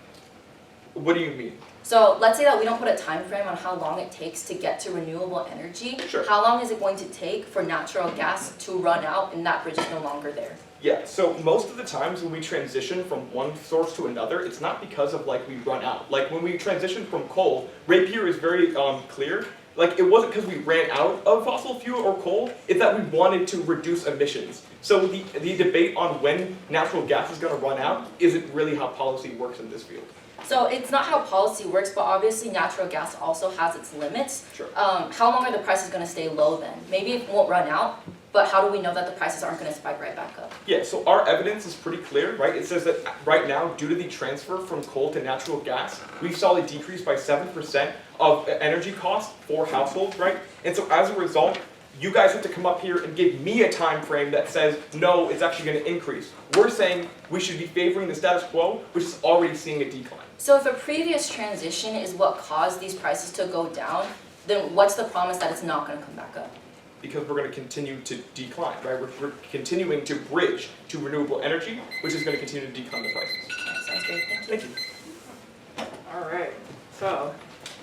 What do you mean? So let's say that we don't put a time frame on how long it takes to get to renewable energy. Sure. How long is it going to take for natural gas to run out and that bridge is no longer there? Yeah, so most of the times when we transition from one source to another, it's not because of like we run out. Like when we transition from coal, Rapier is very clear. Like it wasn't because we ran out of fossil fuel or coal, it's that we wanted to reduce emissions. So the debate on when natural gas is going to run out isn't really how policy works in this field. So it's not how policy works, but obviously natural gas also has its limits. Sure. How long are the prices going to stay low then? Maybe it won't run out, but how do we know that the prices aren't going to spike right back up? Yeah, so our evidence is pretty clear, right? It says that right now, due to the transfer from coal to natural gas, we saw a decrease by 7% of energy costs for households, right? And so as a result, you guys have to come up here and give me a time frame that says, no, it's actually going to increase. We're saying we should be favoring the status quo, which is already seeing a decline. So if a previous transition is what caused these prices to go down, then what's the promise that it's not going to come back up? Because we're going to continue to decline, right? We're continuing to bridge to renewable energy, which is going to continue to decline the prices. That sounds great. Thank you. Thank you. All right, so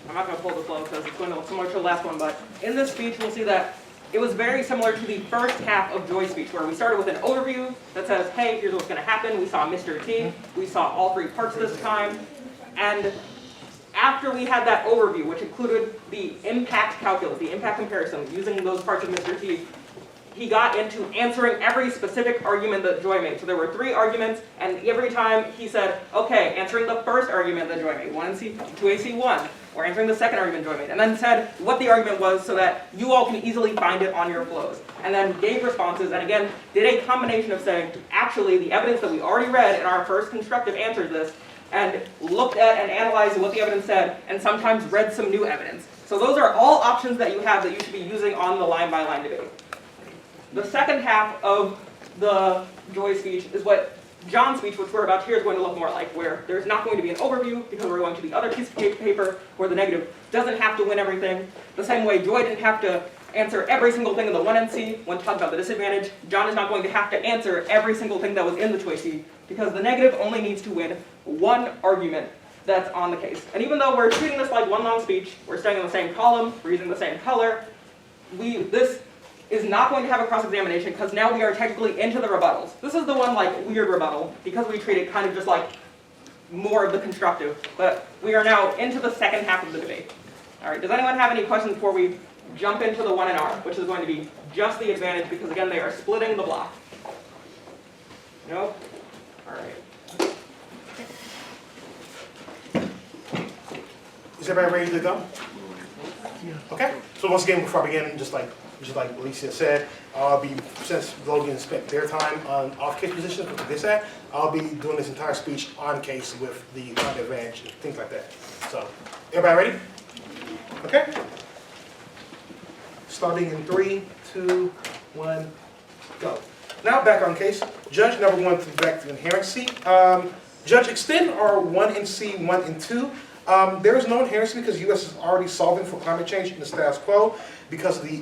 I'm not going to pull the flow because it's going to look similar to the last one, but in this speech we'll see that it was very similar to the first half of Joy's speech, where we started with an overview that says, hey, here's what's going to happen. We saw Mr. T. We saw all three parts this time. And after we had that overview, which included the impact calculus, the impact comparison, using those parts of Mr. T, he got into answering every specific argument that Joy made. So there were 3 arguments, and every time he said, okay, answering the first argument that Joy made, 2AC1, or answering the second argument Joy made, and then said what the argument was so that you all can easily find it on your flows. And then gave responses, and again, did a combination of saying, actually, the evidence that we already read in our first constructive answer to this, and looked at and analyzed what the evidence said, and sometimes read some new evidence. So those are all options that you have that you should be using on the line-by-line debate. The second half of the Joy speech is what John's speech, which we're about to hear, is going to look more like, where there's not going to be an overview because we're going to the other piece of paper where the negative doesn't have to win everything. The same way Joy didn't have to answer every single thing in the 1NC when talking about the disadvantage, John is not going to have to answer every single thing that was in the choice C because the negative only needs to win one argument that's on the case. And even though we're treating this like one long speech, we're staying in the same column, we're using the same color, this is not going to have a cross-examination because now we are technically into the rebuttals. This is the one like weird rebuttal because we treat it kind of just like more of the constructive, but we are now into the second half of the debate. All right, does anyone have any questions before we jump into the 1 and R, which is going to be just the advantage because again they are splitting the block? No? All right. Is everybody ready to go? Okay. So once again, before I begin, just like Elysia said, since Logan spent their time on off-case positions with this at, I'll be doing this entire speech on case with the climate advantage and things like that. So, everybody ready? Okay. Starting in 3, 2, 1, go. Now back on case. Judge number 1 back to inherency. Judge, extend our 1NC 1 and 2. There is no inherency because the U.S. is already solving for climate change in the status quo because of the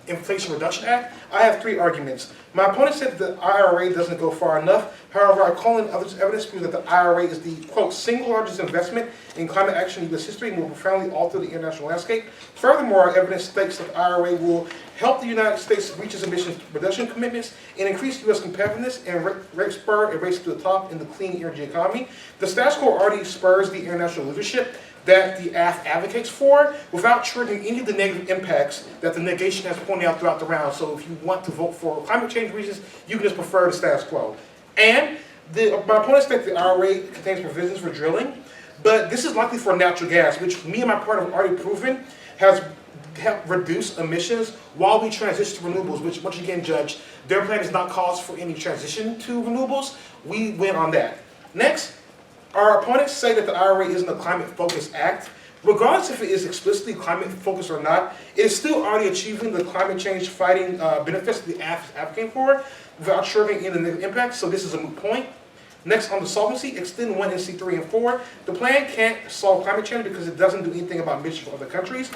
Inflation Reduction Act. I have 3 arguments. My opponent said that the IRA doesn't go far enough. However, I call in others' evidence to prove that the IRA is the, quote, single largest investment in climate action in U.S. history and will profoundly alter the international landscape. Furthermore, our evidence states that the IRA will help the United States reach its emissions reduction commitments and increase U.S. competitiveness and spur a race to the top in the clean energy economy. The status quo already spurs the international leadership that the AF advocates for without triggering any of the negative impacts that the negation has pointed out throughout the round. So if you want to vote for climate change reasons, you can just prefer the status quo. And my opponent states the IRA contains provisions for drilling, but this is likely for natural gas, which me and my partner have already proven has helped reduce emissions while we transition to renewables, which once again, Judge, their plan is not cause for any transition to renewables. We win on that. Next, our opponents say that the IRA isn't a climate-focused act. Regardless if it is explicitly climate-focused or not, it is still already achieving the climate change fighting benefits that the AF is advocating for without triggering any negative impacts, so this is a moot point. Next, on the solvency, extend 1 NC 3 and 4. The plan can't solve climate change because it doesn't do anything about emissions for other countries.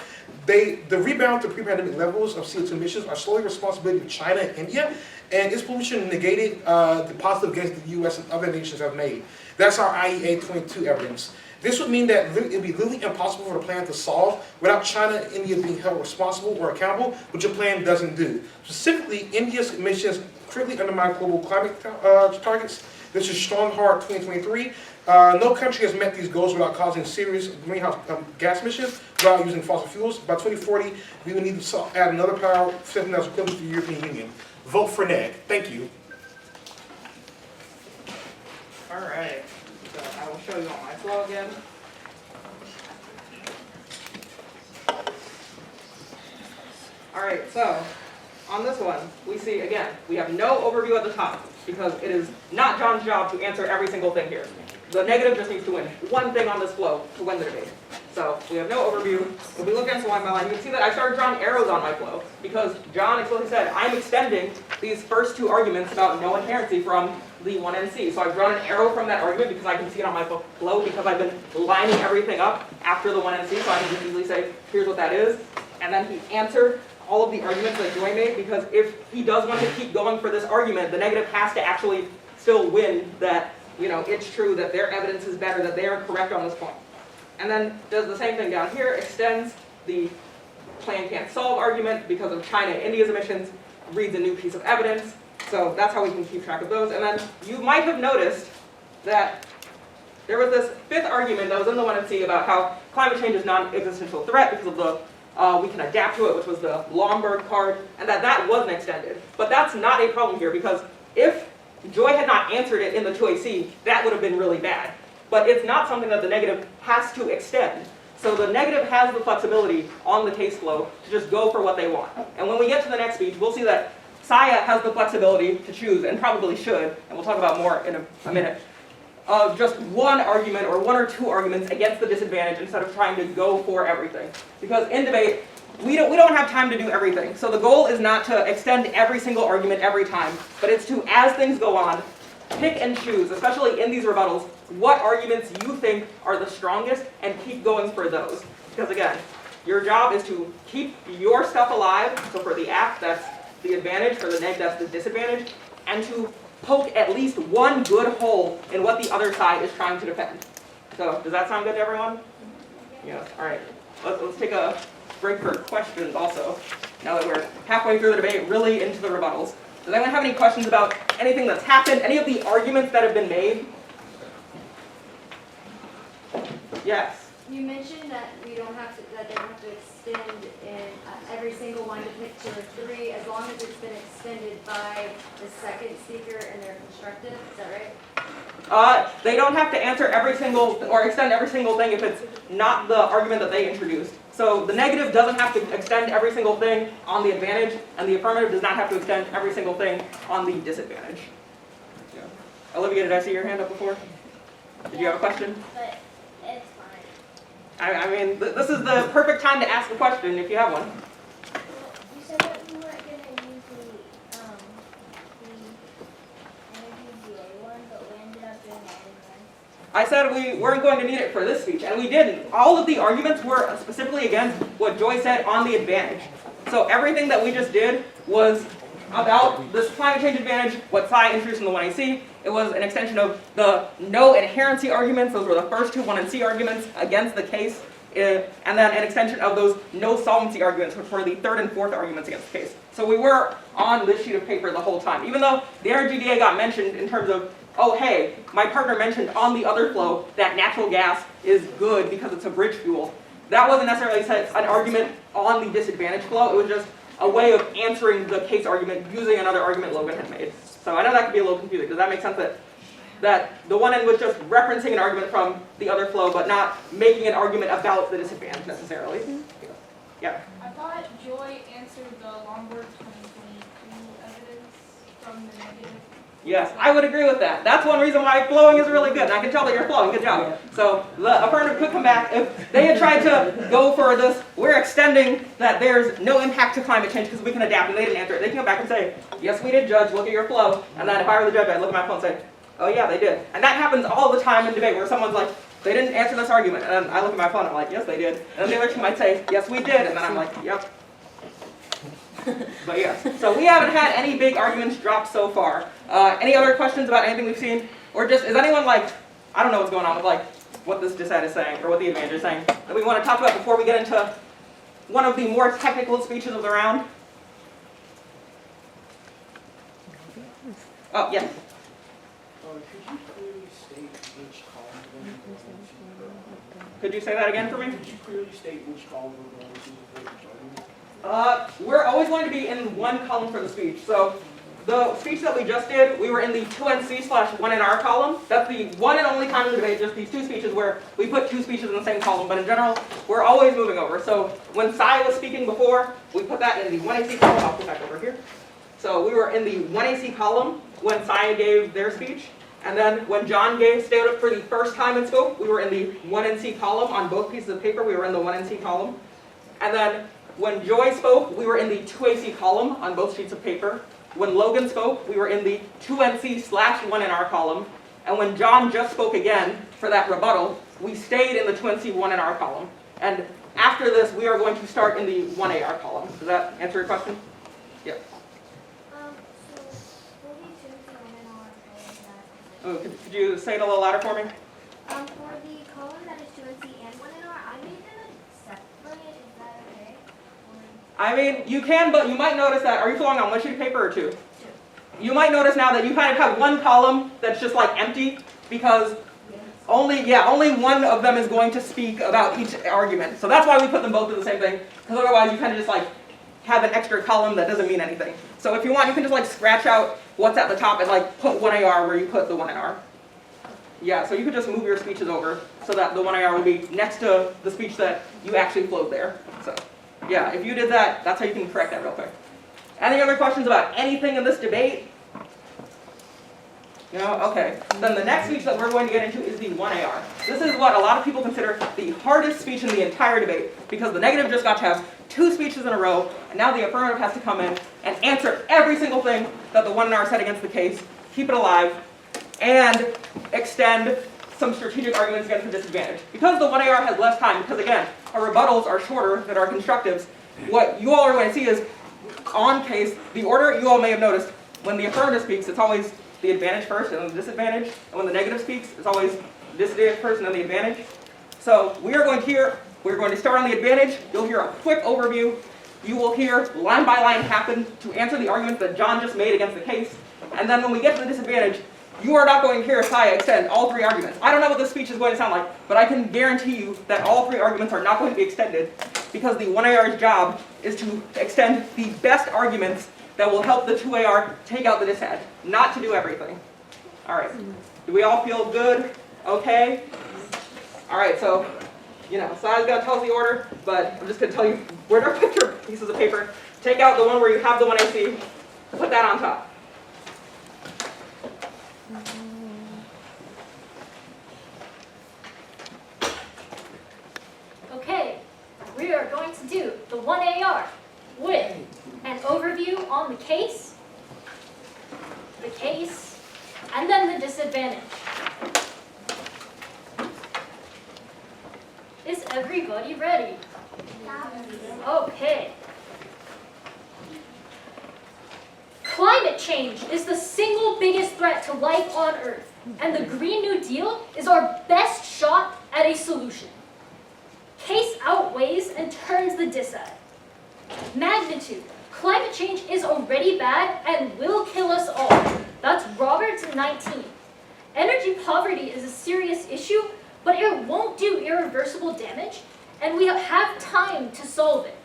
The rebound to pre-pandemic levels of CO2 emissions are solely responsibility of China and India, and its pollution negated the positive gains that the U.S. and other nations have made. That's our IEA 22 evidence. This would mean that it would be literally impossible for the plan to solve without China and India being held responsible or accountable, which the plan doesn't do. Specifically, India's emissions critically undermine global climate targets. This is strong hard 2023. No country has met these goals without causing serious greenhouse gas emissions without using fossil fuels. By 2040, we will need to add another power system that's equivalent to the European Union. Vote for neg. Thank you. All right, so I will show you on my flow again. All right, so on this one, we see, again, we have no overview at the top because it is not John's job to answer every single thing here. The negative just needs to win one thing on this flow to win the debate. So we have no overview. If we look into line by line, you can see that I started drawing arrows on my flow because John explicitly said, I'm extending these first 2 arguments about no inherency from the 1NC. So I've drawn an arrow from that argument because I can see it on my flow because I've been lining everything up after the 1NC, so I can just easily say, here's what that is. And then he answered all of the arguments that Joy made because if he does want to keep going for this argument, the negative has to actually still win that, you know, it's true that their evidence is better, that they are correct on this point. And then does the same thing down here, extends the plan can't solve argument because of China and India's emissions, reads a new piece of evidence. So that's how we can keep track of those. And then you might have noticed that there was this 5th argument that was in the 1NC about how climate change is non-existential threat because of the we can adapt to it, which was the Lomberg card, and that wasn't extended. But that's not a problem here because if Joy had not answered it in the 2AC, that would have been really bad. But it's not something that the negative has to extend. So the negative has the flexibility on the case flow to just go for what they want. And when we get to the next speech, we'll see that Saya has the flexibility to choose, and probably should, and we'll talk about more in a minute, of just one argument or one or two arguments against the disadvantage instead of trying to go for everything. Because in debate, we don't have time to do everything. So the goal is not to extend every single argument every time, but it's to, as things go on, pick and choose, especially in these rebuttals, what arguments you think are the strongest and keep going for those. Because again, your job is to keep your stuff alive. So for the act, that's the advantage. For the neg, that's the disadvantage. And to poke at least one good hole in what the other side is trying to defend. So does that sound good to everyone? Yes. All right. Let's take a break for questions also. Now that we're halfway through the debate, really into the rebuttals. Does anyone have any questions about anything that's happened? Any of the arguments that have been made? Yes. You mentioned that we don't have to, that they don't have to extend in every single one to pick 2 or 3, as long as it's been extended by the second speaker and they're constructive. Is that right? They don't have to answer every single, or extend every single thing if it's not the argument that they introduced. So the negative doesn't have to extend every single thing on the advantage, and the affirmative does not have to extend every single thing on the disadvantage. Yeah. Olivia, did I see your hand up before? Did you have a question? But it's fine. I mean, this is the perfect time to ask a question if you have one. You said that we weren't going to use the energy GA one, but we ended up doing that anyway. I said we weren't going to need it for this speech, and we didn't. All of the arguments were specifically against what Joy said on the advantage. So everything that we just did was about this climate change advantage, what Cy introduced in the 1AC. It was an extension of the no inherency arguments. Those were the first two 1NC arguments against the case. And then an extension of those no solvency arguments, which were the third and fourth arguments against the case. So we were on this sheet of paper the whole time. Even though the energy DA got mentioned in terms of, oh hey, my partner mentioned on the other flow that natural gas is good because it's a bridge fuel. That wasn't necessarily an argument on the disadvantage flow. It was just a way of answering the case argument using another argument Logan had made. So I know that could be a little confusing. Does that make sense that the one end was just referencing an argument from the other flow, but not making an argument about the disadvantage necessarily? Yeah. I thought Joy answered the Longboard 2022 evidence from the negative. Yes, I would agree with that. That's one reason why flowing is really good. And I can tell that you're flowing. Good job. So the affirmative could come back. If they had tried to go for this, we're extending that there's no impact to climate change because we can adapt, and they didn't answer it. They can come back and say, yes, we did, Judge. Look at your flow. And then if I were the judge, I'd look at my phone and say, oh, yeah, they did. And that happens all the time in debate where someone's like, they didn't answer this argument. And then I look at my phone and I'm like, yes, they did. And then the other team might say, yes, we did. And then I'm like, yep. But yes, so we haven't had any big arguments dropped so far. Any other questions about anything we've seen? Or just, is anyone like, I don't know what's going on with like what this dissent is saying or what the advantage is saying that we want to talk about before we get into one of the more technical speeches of the round? Oh, yes. Could you clearly state which column we're going to? Could you say that again for me? Could you clearly state which column we're going to for each argument? We're always going to be in one column for the speech. So the speech that we just did, we were in the 2NC/1NR column. That's the one and only time in the debate, just these two speeches where we put two speeches in the same column. But in general, we're always moving over. So when Cy was speaking before, we put that in the 1AC column. I'll put that over here. So we were in the 1AC column when Cy gave their speech. And then when John stayed up for the first time and spoke, we were in the 1NC column on both pieces of paper. We were in the 1NC column. And then when Joy spoke, we were in the 2AC column on both sheets of paper. When Logan spoke, we were in the 2NC/1NR column. And when John just spoke again for that rebuttal, we stayed in the 2NC/1NR column. And after this, we are going to start in the 1AR column. Does that answer your question? Yep. So, what do you choose for NR? Oh, could you say it a little louder for me? For the column that is 2NC and 1NR, I made them separate. Is that okay? I mean, you can, but you might notice that, are you flowing on one sheet of paper or two? Two. You might notice now that you kind of have one column that's just like empty because only one of them is going to speak about each argument. So that's why we put them both in the same thing, because otherwise you kind of just like have an extra column that doesn't mean anything. So if you want, you can just like scratch out what's at the top and like put 1AR where you put the 1NR. Yeah, so you could just move your speeches over so that the 1AR would be next to the speech that you actually flowed there. So yeah, if you did that, that's how you can correct that real quick. Any other questions about anything in this debate? No? Okay. Then the next speech that we're going to get into is the 1AR. This is what a lot of people consider the hardest speech in the entire debate, because the negative just got to have 2 speeches in a row, and now the affirmative has to come in and answer every single thing that the 1AR said against the case, keep it alive, and extend some strategic arguments against the disadvantage. Because the 1AR has less time, because again, our rebuttals are shorter than our constructives, what you all are going to see is, on case, the order you all may have noticed, when the affirmative speaks, it's always the advantage first and then the disadvantage, and when the negative speaks, it's always disadvantage first and then the advantage. So we are going to start on the advantage. You'll hear a quick overview. You will hear line by line happen to answer the arguments that John just made against the case, and then when we get to the disadvantage, you are not going to hear Saya extend all 3 arguments. I don't know what this speech is going to sound like, but I can guarantee you that all 3 arguments are not going to be extended, because the 1AR's job is to extend the best arguments that will help the 2AR take out the dissad, not to do everything. All right, do we all feel good? Okay? All right, so, Saya's going to tell us the order, but I'm just going to tell you where to put your pieces of paper. Take out the one where you have the 1AC, put that on top. Okay, we are going to do the 1AR with an overview on the case, and then the disadvantage. Is everybody ready? Okay. Climate change is the single biggest threat to life on Earth, and the Green New Deal is our best shot at a solution. Case outweighs and turns the dissad. Magnitude. Climate change is already bad and will kill us all. That's Roberts 19. Energy poverty is a serious issue, but it won't do irreversible damage, and we have time to solve it.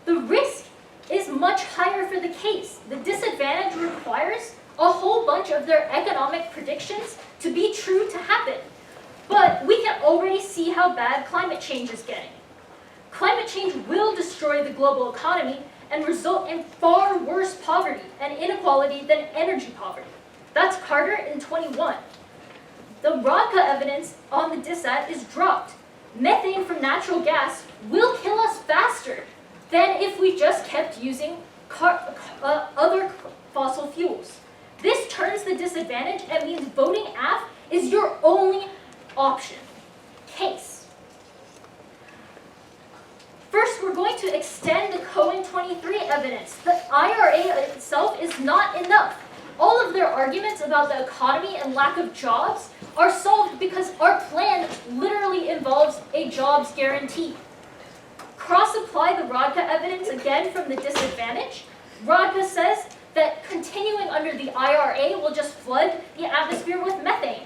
The risk is much higher for the case. The disadvantage requires a whole bunch of their economic predictions to be true to happen. But we can already see how bad climate change is getting. Climate change will destroy the global economy and result in far worse poverty and inequality than energy poverty. That's Carter in 21. The Rodka evidence on the dissad is dropped. Methane from natural gas will kill us faster than if we just kept using other fossil fuels. This turns the disadvantage and means voting AF is your only option. Case. First, we're going to extend the Cohen 23 evidence. The IRA itself is not enough. All of their arguments about the economy and lack of jobs are solved because our plan literally involves a jobs guarantee. Cross-apply the Rodka evidence again from the disadvantage. Rodka says that continuing under the IRA will just flood the atmosphere with methane.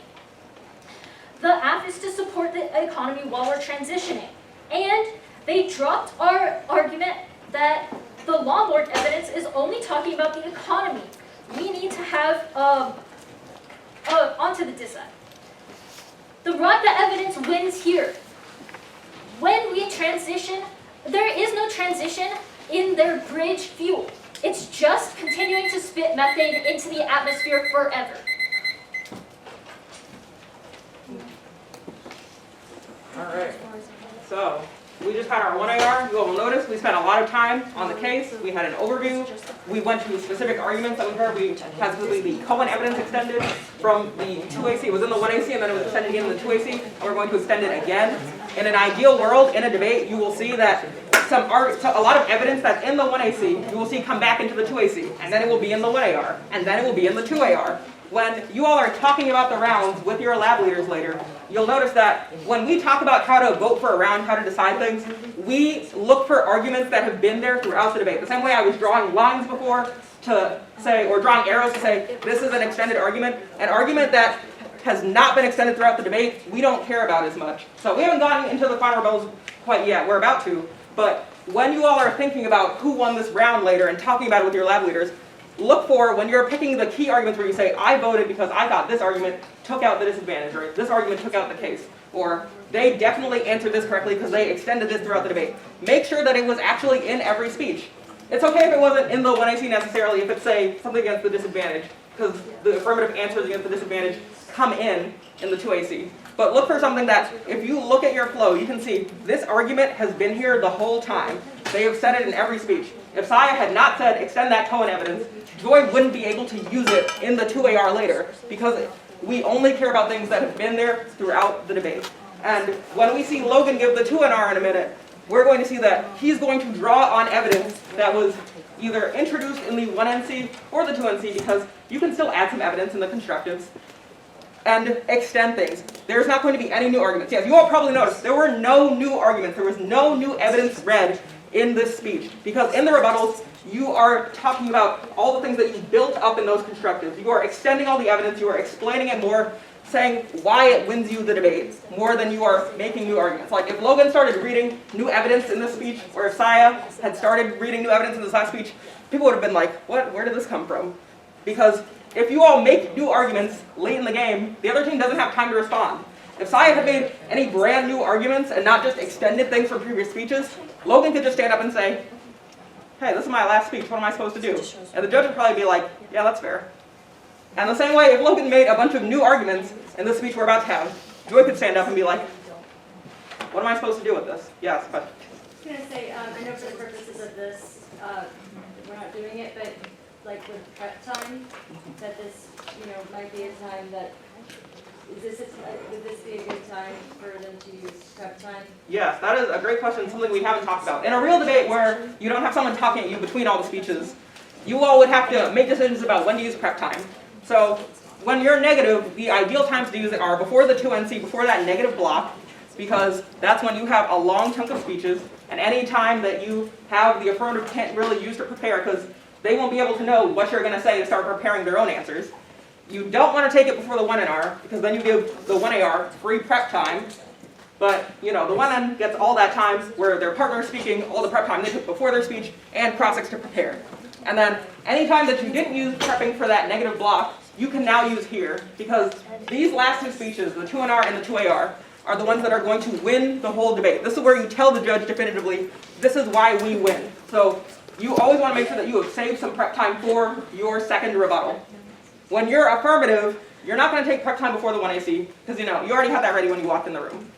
The AF is to support the economy while we're transitioning. And they dropped our argument that the Lombard evidence is only talking about the economy. We need to have, onto the dissad. The Rodka evidence wins here. When we transition, there is no transition in their bridge fuel. It's just continuing to spit methane into the atmosphere forever. All right, so we just had our 1AR. You will notice we spent a lot of time on the case. We had an overview. We went to specific arguments that we heard. We had specifically the Cohen evidence extended from the 2AC. It was in the 1AC and then it was extended again in the 2AC. And we're going to extend it again. In an ideal world, in a debate, you will see that a lot of evidence that's in the 1AC, you will see come back into the 2AC. And then it will be in the 1AR. And then it will be in the 2AR. When you all are talking about the rounds with your lab leaders later, you'll notice that when we talk about how to vote for a round, how to decide things, we look for arguments that have been there throughout the debate. The same way I was drawing lines before to say, or drawing arrows to say, this is an extended argument. An argument that has not been extended throughout the debate, we don't care about as much. So we haven't gotten into the final rebels quite yet. We're about to. But when you all are thinking about who won this round later and talking about it with your lab leaders, look for, when you're picking the key arguments where you say, I voted because I thought this argument took out the disadvantage, or this argument took out the case, or they definitely answered this correctly because they extended this throughout the debate. Make sure that it was actually in every speech. It's okay if it wasn't in the 1AC necessarily, if it's, say, something against the disadvantage, because the affirmative answers against the disadvantage come in the 2AC. But look for something that, if you look at your flow, you can see this argument has been here the whole time. They have said it in every speech. If Saya had not said extend that Cohen evidence, Joy wouldn't be able to use it in the 2AR later, because we only care about things that have been there throughout the debate. And when we see Logan give the 2NR in a minute, we're going to see that he's going to draw on evidence that was either introduced in the 1NC or the 2NC, because you can still add some evidence in the constructives and extend things. There's not going to be any new arguments. Yes, you all probably noticed there were no new arguments. There was no new evidence read in this speech, because in the rebuttals, you are talking about all the things that you built up in those constructives. You are extending all the evidence, you are explaining it more, saying why it wins you the debate, more than you are making new arguments. Like if Logan started reading new evidence in this speech, or if Saya had started reading new evidence in this last speech, people would have been like, what, where did this come from? Because if you all make new arguments late in the game, the other team doesn't have time to respond. If Saya had made any brand new arguments and not just extended things from previous speeches, Logan could just stand up and say, hey, this is my last speech, what am I supposed to do? And the judge would probably be like, yeah, that's fair. And the same way, if Logan made a bunch of new arguments in this speech we're about to have, Joy could stand up and be like, what am I supposed to do with this? Yes, but... I was going to say, I know for the purposes of this, we're not doing it, but like with prep time, that this, might be a time that, would this be a good time for them to use prep time? Yes, that is a great question, something we haven't talked about. In a real debate where you don't have someone talking at you between all the speeches, you all would have to make decisions about when to use prep time. So when you're negative, the ideal times to use it are before the 2NC, before that negative block, because that's when you have a long chunk of speeches, and any time that you have the affirmative can't really use to prepare, because they won't be able to know what you're going to say to start preparing their own answers. You don't want to take it before the 1NR, because then you give the 1AR free prep time. But, the 1N gets all that time where their partner is speaking, all the prep time they took before their speech, and cross-ex to prepare. And then, any time that you didn't use prepping for that negative block, you can now use here, because these last two speeches, the 2NR and the 2AR, are the ones that are going to win the whole debate. This is where you tell the judge definitively, this is why we win. So, you always want to make sure that you have saved some prep time for your second rebuttal. When you're affirmative, you're not going to take prep time before the 1AC, because you already had that ready when you walked in the room.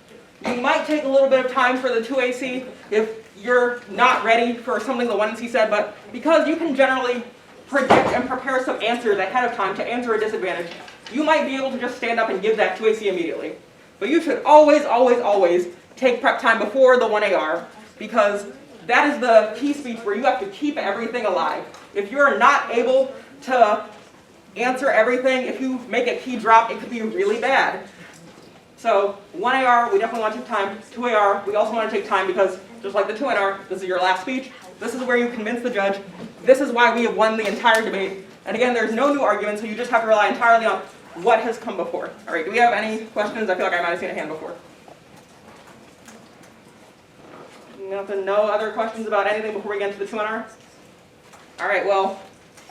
You might take a little bit of time for the 2AC if you're not ready for something the 1AC said, but because you can generally predict and prepare some answers ahead of time to answer a disadvantage, you might be able to just stand up and give that 2AC immediately. But you should always, always, always take prep time before the 1AR, because that is the key speech where you have to keep everything alive. If you're not able to answer everything, if you make a key drop, it could be really bad. So 1AR, we definitely want to take time. 2AR, we also want to take time because, just like the 2NR, this is your last speech. This is where you convince the judge. This is why we have won the entire debate. And again, there's no new argument, so you just have to rely entirely on what has come before. All right, do we have any questions? I feel like I might have seen a hand before. Nothing, no other questions about anything before we get into the 2NR? All right, well,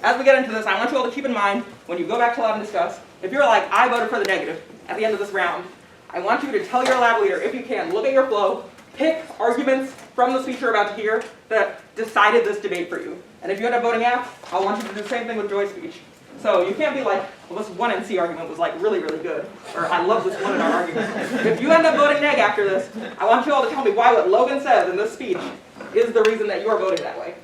as we get into this, I want you all to keep in mind, when you go back to lab and discuss, if you're like, I voted for the negative at the end of this round, I want you to tell your lab leader, if you can, look at your flow, pick arguments from the speech you're about to hear that decided this debate for you. And if you end up voting F, I want you to do the same thing with Joy's speech. So you can't be like, well, this 1NC argument was like really, really good, or I love this 1NR argument. If you end up voting neg after this, I want you all to tell me why what Logan says in this speech is the reason that you're voting that way.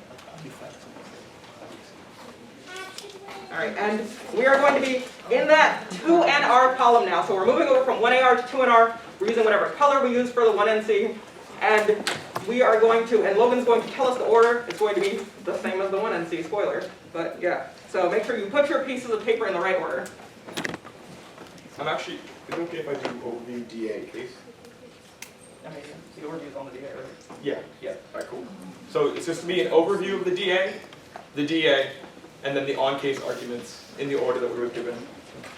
All right, and we are going to be in that 2NR column now. So we're moving over from 1AR to 2NR. We're using whatever color we use for the 1NC. And we are going to, and Logan's going to tell us the order. It's going to be the same as the 1NC, spoiler. But yeah, so make sure you put your pieces of paper in the right order. I'm actually, is it okay if I do overview DA case? Amazing. The overview's on the DA, right? Yeah. Yeah. All right, cool. So it's just to be an overview of the DA, and then the on-case arguments in the order that we were given.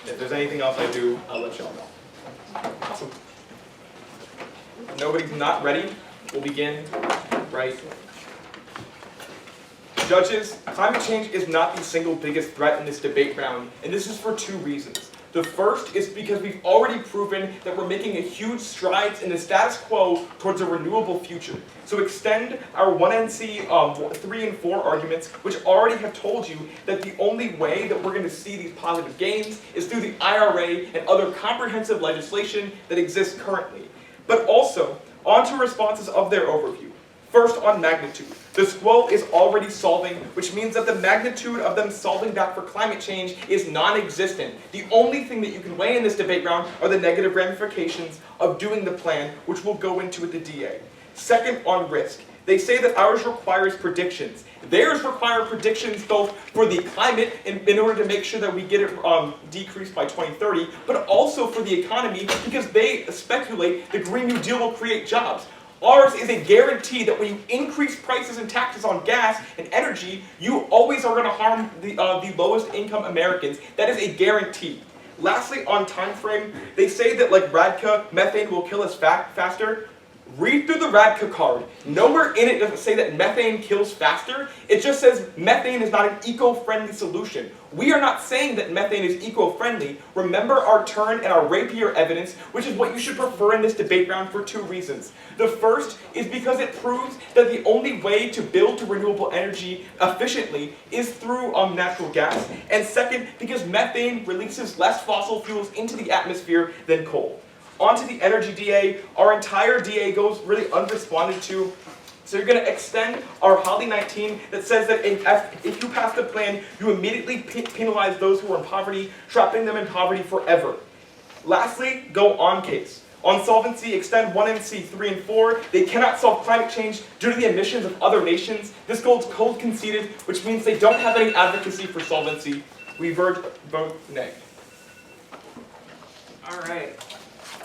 If there's anything else I do, I'll let y'all know. Awesome. If nobody's not ready, we'll begin right. Judges, climate change is not the single biggest threat in this debate round, and this is for two reasons. The first is because we've already proven that we're making a huge strides in the status quo towards a renewable future. So extend our 1NC 3 and 4 arguments, which already have told you that the only way that we're going to see these positive gains is through the IRA and other comprehensive legislation that exists currently. But also, onto responses of their overview. First, on magnitude. The squall is already solving, which means that the magnitude of them solving back for climate change is non-existent. The only thing that you can weigh in this debate round are the negative ramifications of doing the plan, which we'll go into with the DA. Second, on risk. They say that ours requires predictions. Theirs require predictions both for the climate in order to make sure that we get it decreased by 2030, but also for the economy because they speculate the Green New Deal will create jobs. Ours is a guarantee that when you increase prices and taxes on gas and energy, you always are going to harm the lowest income Americans. That is a guarantee. Lastly, on time frame, they say that like Radka, methane will kill us faster. Read through the Radka card. Nowhere in it does it say that methane kills faster. It just says methane is not an eco-friendly solution. We are not saying that methane is eco-friendly. Remember our turn and our rapier evidence, which is what you should prefer in this debate round for two reasons. The first is because it proves that the only way to build to renewable energy efficiently is through natural gas. And second, because methane releases less fossil fuels into the atmosphere than coal. Onto the energy DA, our entire DA goes really unresponded to. So you're going to extend our Holly 19 that says that if you pass the plan, you immediately penalize those who are in poverty, trapping them in poverty forever. Lastly, go on case. On solvency, extend 1NC 3 and 4. They cannot solve climate change due to the emissions of other nations. This goes cold conceded, which means they don't have any advocacy for solvency. We vote neg. All right.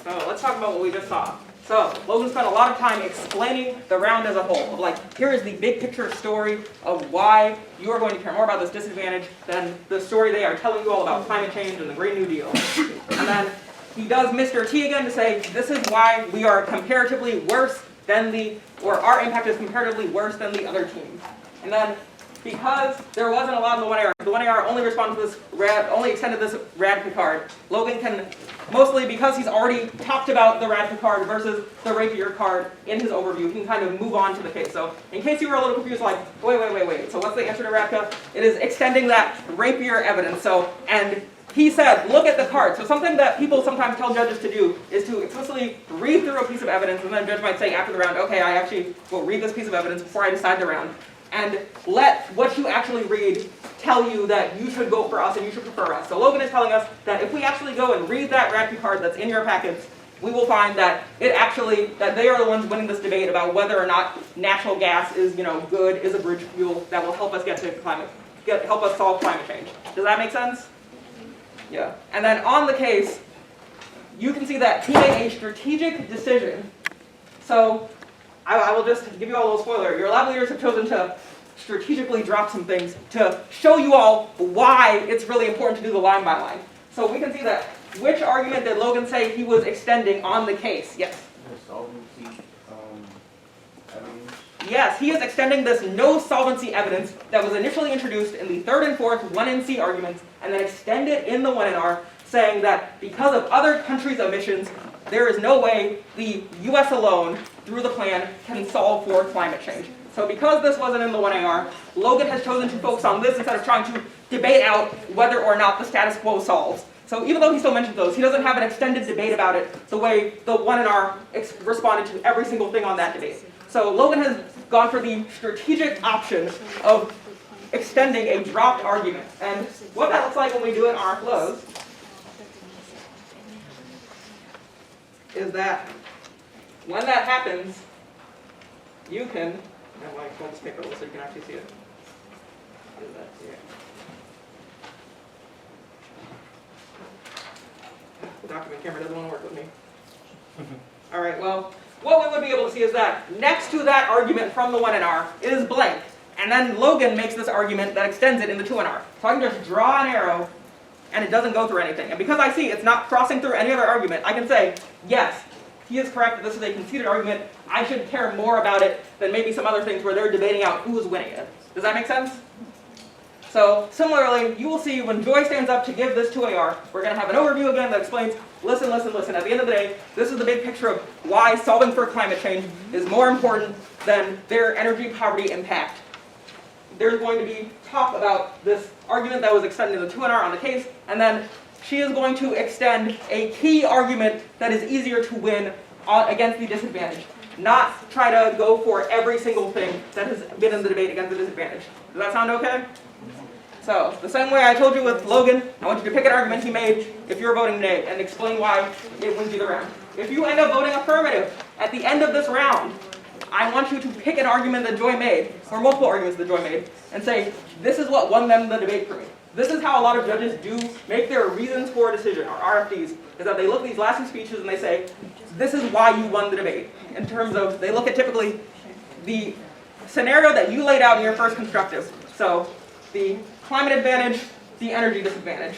So let's talk about what we just saw. So Logan spent a lot of time explaining the round as a whole. Of like, here is the big picture story of why you are going to care more about this disadvantage than the story they are telling you all about climate change and the Green New Deal. And then he does Mr. T again to say, this is why we are comparatively worse than our impact is comparatively worse than the other teams. And then because there wasn't a lot of the 1AR only responded to this only extended this Radka card. Logan can, mostly because he's already talked about the Radka card versus the rapier card in his overview, he can kind of move on to the case. So in case you were a little confused, like, wait, so what's the answer to Radka? It is extending that rapier evidence. So, and he said, look at the card. So something that people sometimes tell judges to do is to explicitly read through a piece of evidence, and then a judge might say after the round, okay, I actually will read this piece of evidence before I decide the round. And let what you actually read tell you that you should go for us and you should prefer us. So Logan is telling us that if we actually go and read that Radka card that's in your packets, we will find that that they are the ones winning this debate about whether or not natural gas is, good, is a bridge fuel that will help us help us solve climate change. Does that make sense? Yeah. And then on the case, you can see that he made a strategic decision. So I will just give you all a little spoiler. Your lab leaders have chosen to strategically drop some things to show you all why it's really important to do the line by line. So we can see that. Which argument did Logan say he was extending on the case? Yes? The solvency evidence. Yes, he is extending this no solvency evidence that was initially introduced in the third and fourth 1NC arguments and then extended in the 1NR, saying that because of other countries' emissions, there is no way the US alone, through the plan, can solve for climate change. So because this wasn't in the 1AR, Logan has chosen to focus on this instead of trying to debate out whether or not the status quo solves. So even though he still mentioned those, he doesn't have an extended debate about it the way the 1NR responded to every single thing on that debate. So Logan has gone for the strategic option of extending a dropped argument. And what that looks like when we do it on our flows is that when that happens, you can, I want to hold this paper so you can actually see it. Is that here? The document camera doesn't want to work with me. All right, well, what we would be able to see is that next to that argument from the 1NR is blank. And then Logan makes this argument that extends it in the 2NR. So I can just draw an arrow and it doesn't go through anything. And because I see it's not crossing through any other argument, I can say, yes, he is correct that this is a conceded argument. I should care more about it than maybe some other things where they're debating out who's winning it. Does that make sense? So similarly, you will see when Joy stands up to give this 2AR, we're going to have an overview again that explains, listen, listen, listen. At the end of the day, this is the big picture of why solving for climate change is more important than their energy poverty impact. There's going to be talk about this argument that was extended to the 2NR on the case, and then she is going to extend a key argument that is easier to win against the disadvantage. Not try to go for every single thing that has been in the debate against the disadvantage. Does that sound okay? So, the same way I told you with Logan, I want you to pick an argument he made if you're voting nay and explain why it wins you the round. If you end up voting affirmative at the end of this round, I want you to pick an argument that Joy made, or multiple arguments that Joy made, and say, this is what won them the debate for me. This is how a lot of judges do make their reasons for a decision, or RFDs, is that they look at these last two speeches and they say, this is why you won the debate. In terms of, they look at typically the scenario that you laid out in your first constructive. So, the climate advantage, the energy disadvantage.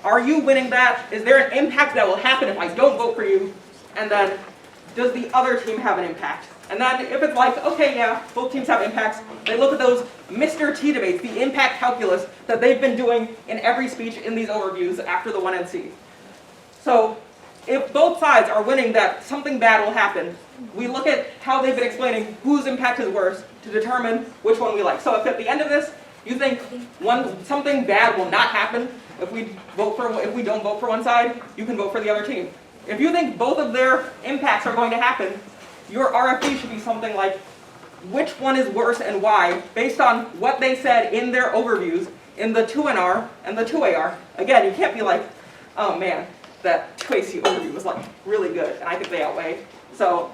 Are you winning that? Is there an impact that will happen if I don't vote for you? And then, does the other team have an impact? And then if it's like, okay, yeah, both teams have impacts, they look at those Mr. T debates, the impact calculus that they've been doing in every speech in these overviews after the 1NC. So if both sides are winning that something bad will happen, we look at how they've been explaining whose impact is worse to determine which one we like. So if at the end of this, you think something bad will not happen if we don't vote for one side, you can vote for the other team. If you think both of their impacts are going to happen, your RFP should be something like, which one is worse and why, based on what they said in their overviews in the 2NR and the 2AR. Again, you can't be like, oh man, that 2AC overview was like really good, and I think they outweigh. So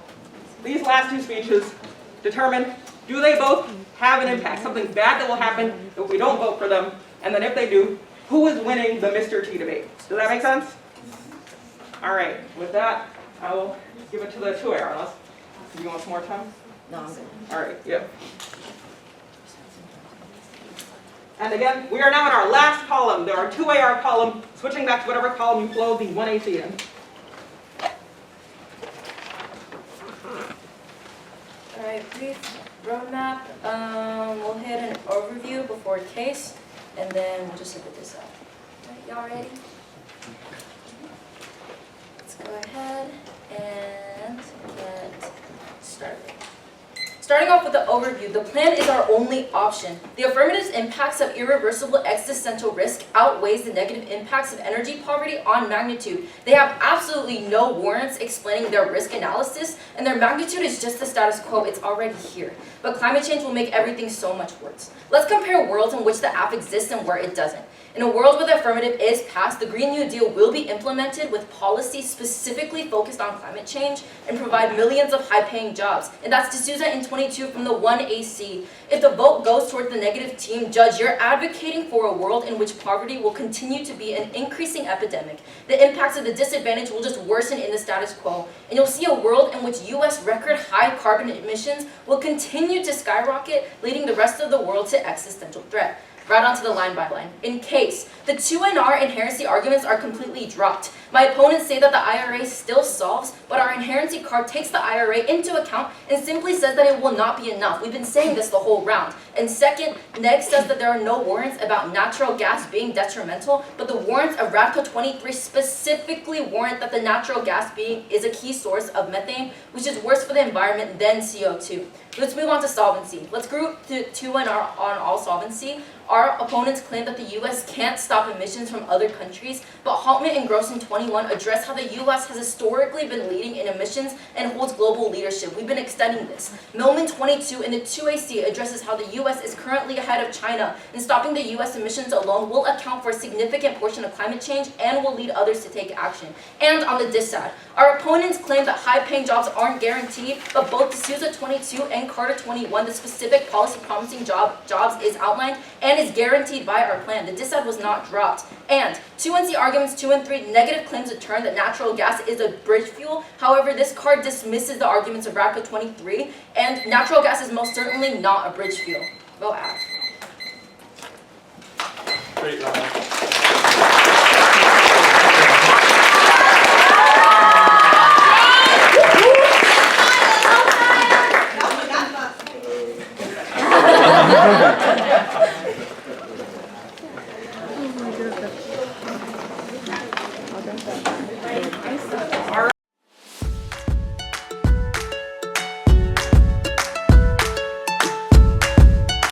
these last two speeches determine, do they both have an impact, something bad that will happen if we don't vote for them, and then if they do, who is winning the Mr. T debate? Does that make sense? All right, with that, I will give it to the 2AR, unless you want some more time? No, I'm good. All right, yep. And again, we are now in our last column. There are 2AR column, switching back to whatever column you flow the 1AC in. All right, brief roadmap. We'll hit an overview before case, and then we'll just look at this up. All right, y'all ready? Let's go ahead and get started. Starting off with the overview, the plan is our only option. The affirmative's impacts of irreversible existential risk outweighs the negative impacts of energy poverty on magnitude. They have absolutely no warrants explaining their risk analysis, and their magnitude is just the status quo. It's already here. But climate change will make everything so much worse. Let's compare worlds in which the app exists and where it doesn't. In a world where the affirmative is passed, the Green New Deal will be implemented with policies specifically focused on climate change and provide millions of high-paying jobs. And that's D'Souza in 22 from the 1AC. If the vote goes toward the negative team, Judge, you're advocating for a world in which poverty will continue to be an increasing epidemic. The impacts of the disadvantage will just worsen in the status quo. And you'll see a world in which U.S. record high carbon emissions will continue to skyrocket, leading the rest of the world to existential threat. Right onto the line by line. In case, the 2NR inherency arguments are completely dropped. My opponents say that the IRA still solves, but our inherency card takes the IRA into account and simply says that it will not be enough. We've been saying this the whole round. And second, Neg says that there are no warrants about natural gas being detrimental, but the warrants of Radical 23 specifically warrant that the natural gas is a key source of methane, which is worse for the environment than CO2. Let's move on to solvency. Let's group the 2NR on all solvency. Our opponents claim that the U.S. can't stop emissions from other countries, but Haltman and Gross in 21 address how the U.S. has historically been leading in emissions and holds global leadership. We've been extending this. Millman 22 in the 2AC addresses how the U.S. is currently ahead of China, and stopping the U.S. emissions alone will account for a significant portion of climate change and will lead others to take action. And on the dis side, our opponents claim that high-paying jobs aren't guaranteed, but both D'Souza 22 and Carter 21, the specific policy promising jobs is outlined and is guaranteed by our plan. The dissad was not dropped. And 2NC arguments 2 and 3, negative claims return that natural gas is a bridge fuel. However, this card dismisses the arguments of Radical 23, and natural gas is most certainly not a bridge fuel. Go Ab. Great,